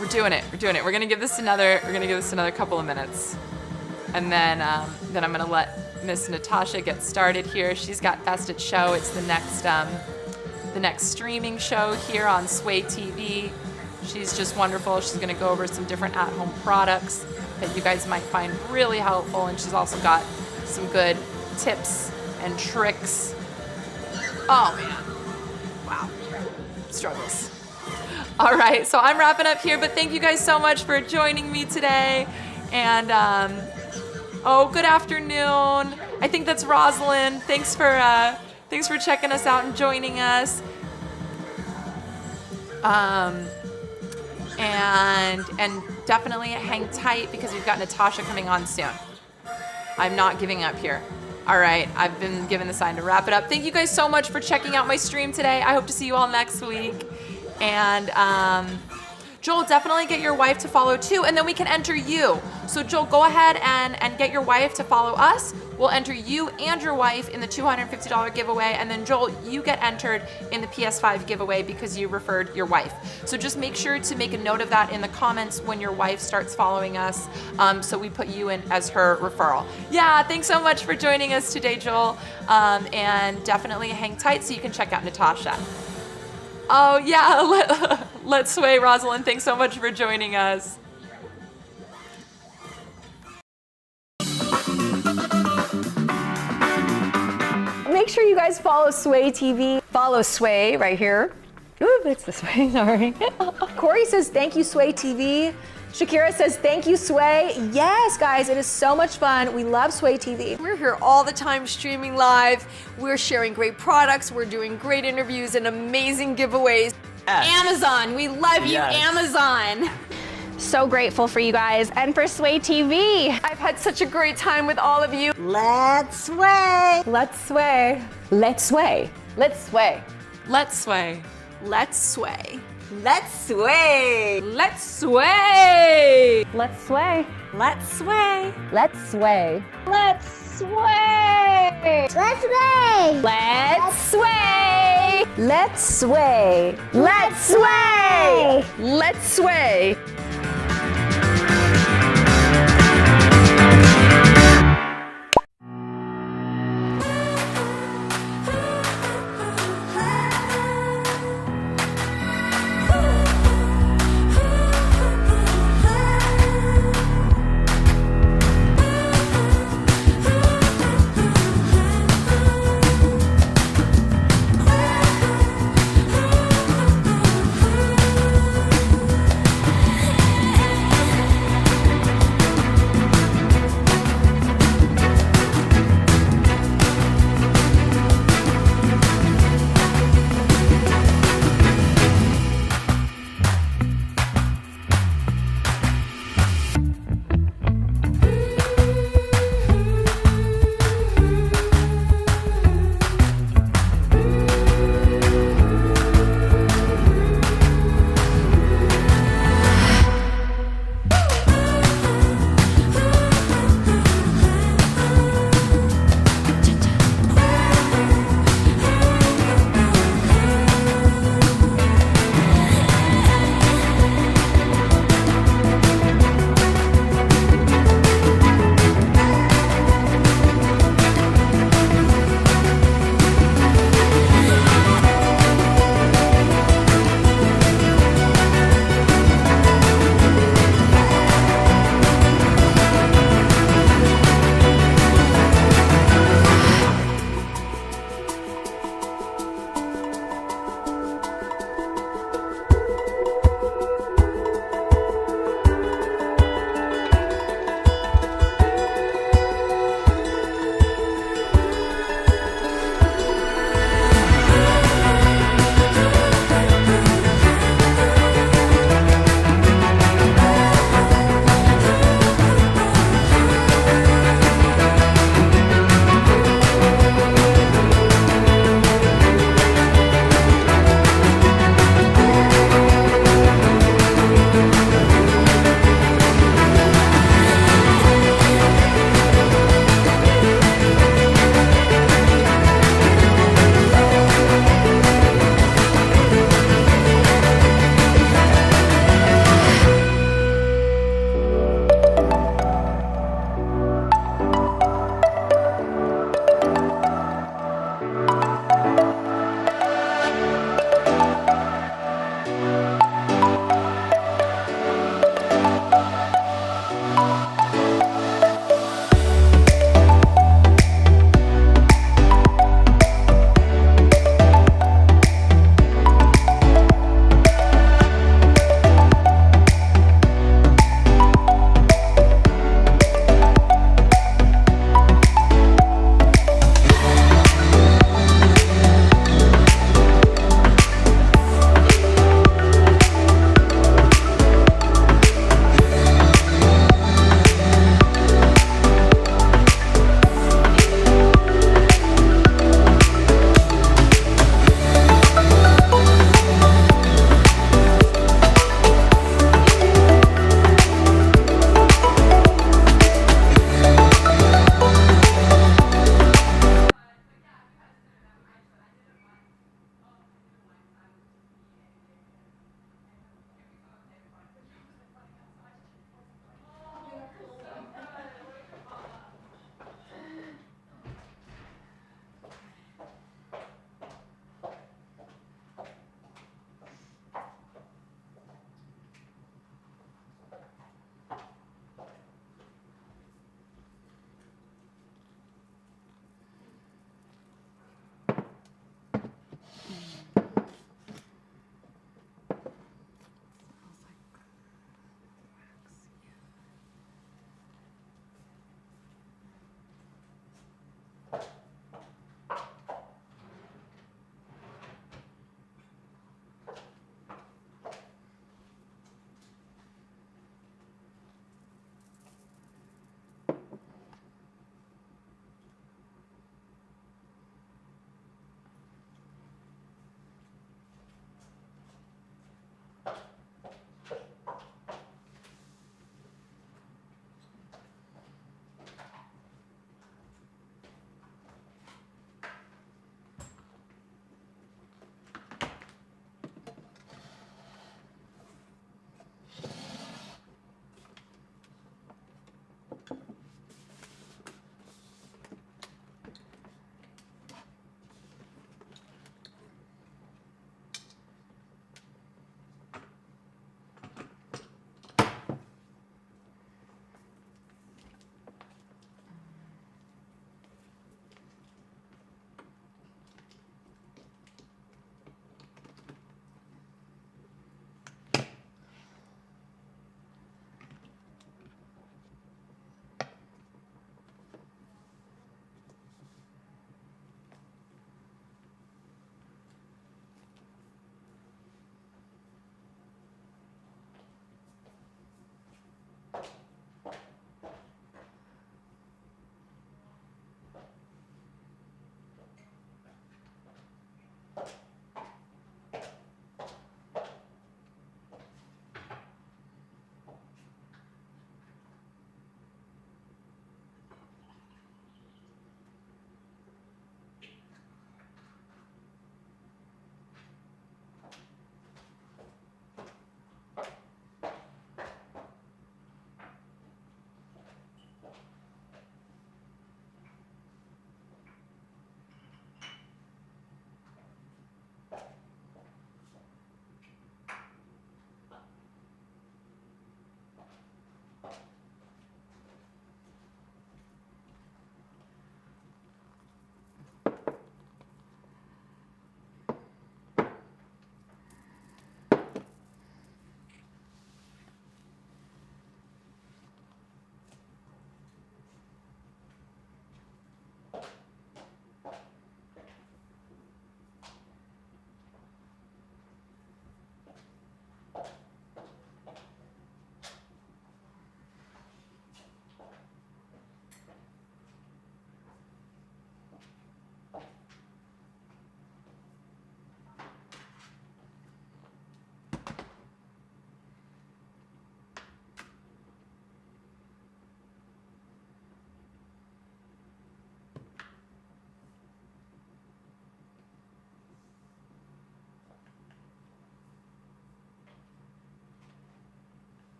We're doing it. We're gonna give this another couple of minutes. And then I'm gonna let Miss Natasha get started here. She's got Best at Show. It's the next streaming show here on Sway TV. She's just wonderful. She's gonna go over some different at-home products that you guys might find really helpful, and she's also got some good tips and tricks. Oh man, wow, struggles. All right, so I'm wrapping up here, but thank you guys so much for joining me today. And good afternoon. I think that's Rosalind. Thanks for checking us out and joining us. And definitely hang tight because we've got Natasha coming on soon. I'm not giving up here. All right, I've been given the sign to wrap it up. Thank you guys so much for checking out my stream today. I hope to see you all next week. And Joel, definitely get your wife to follow too, and then we can enter you. So Joel, go ahead and get your wife to follow us. We'll enter you and your wife in the $250 giveaway, and then Joel, you get entered in the PS5 giveaway because you referred your wife. So just make sure to make a note of that in the comments when your wife starts following us, so we put you in as her referral. Yeah, thanks so much for joining us today, Joel, and definitely hang tight so you can check out Natasha. Oh yeah, let's sway, Rosalind. Thanks so much for joining us. Make sure you guys follow Sway TV. Follow Sway right here. Ooh, it's this way, sorry. Corey says, thank you, Sway TV. Shakira says, thank you, Sway. Yes, guys, it is so much fun. We love Sway TV. We're here all the time streaming live. We're sharing great products. We're doing great interviews and amazing giveaways. Amazon, we love you, Yes. Amazon. So grateful for you guys and for Sway TV. I've had such a great time with all of you. Let's sway. Let's sway. Let's sway. Let's sway. Let's sway. Let's sway. Let's sway. Let's sway. Let's sway. Let's sway. Let's sway. Let's sway. Let's sway. Let's sway. Let's sway. Let's sway. Let's sway.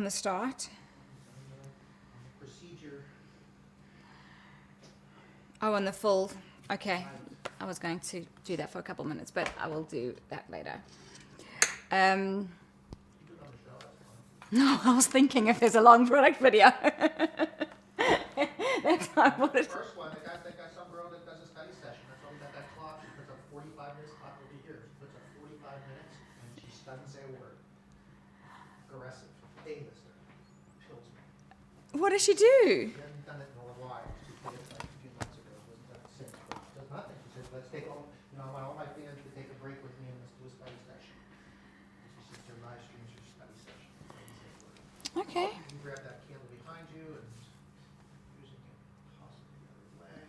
on the start. Procedure. Oh, on the full. Okay. I was going to do that for a couple minutes, but I will do that later. No, I was thinking if there's a long product video. That's not what it is. First one, they got some girl that does a study session. That's why we got that clock. She puts up 45 minutes, clock will be here. She puts up 45 minutes, and she doesn't say a word. Aggressive. A-lister. Kills me. What does she do? She hasn't done it in a while. She did it like a few months ago. It wasn't done since, but she does nothing. She says, let's take all, I want all my fans to take a break with me and let's do a study session. She sits there, live streams her study session. Okay. You can grab that candle behind you and using it possibly the other way.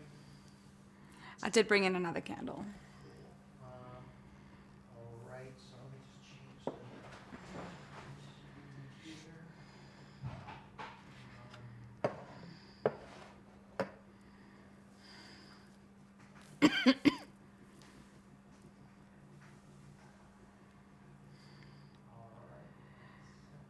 I did bring in another candle. All right, so let me just change the infuser.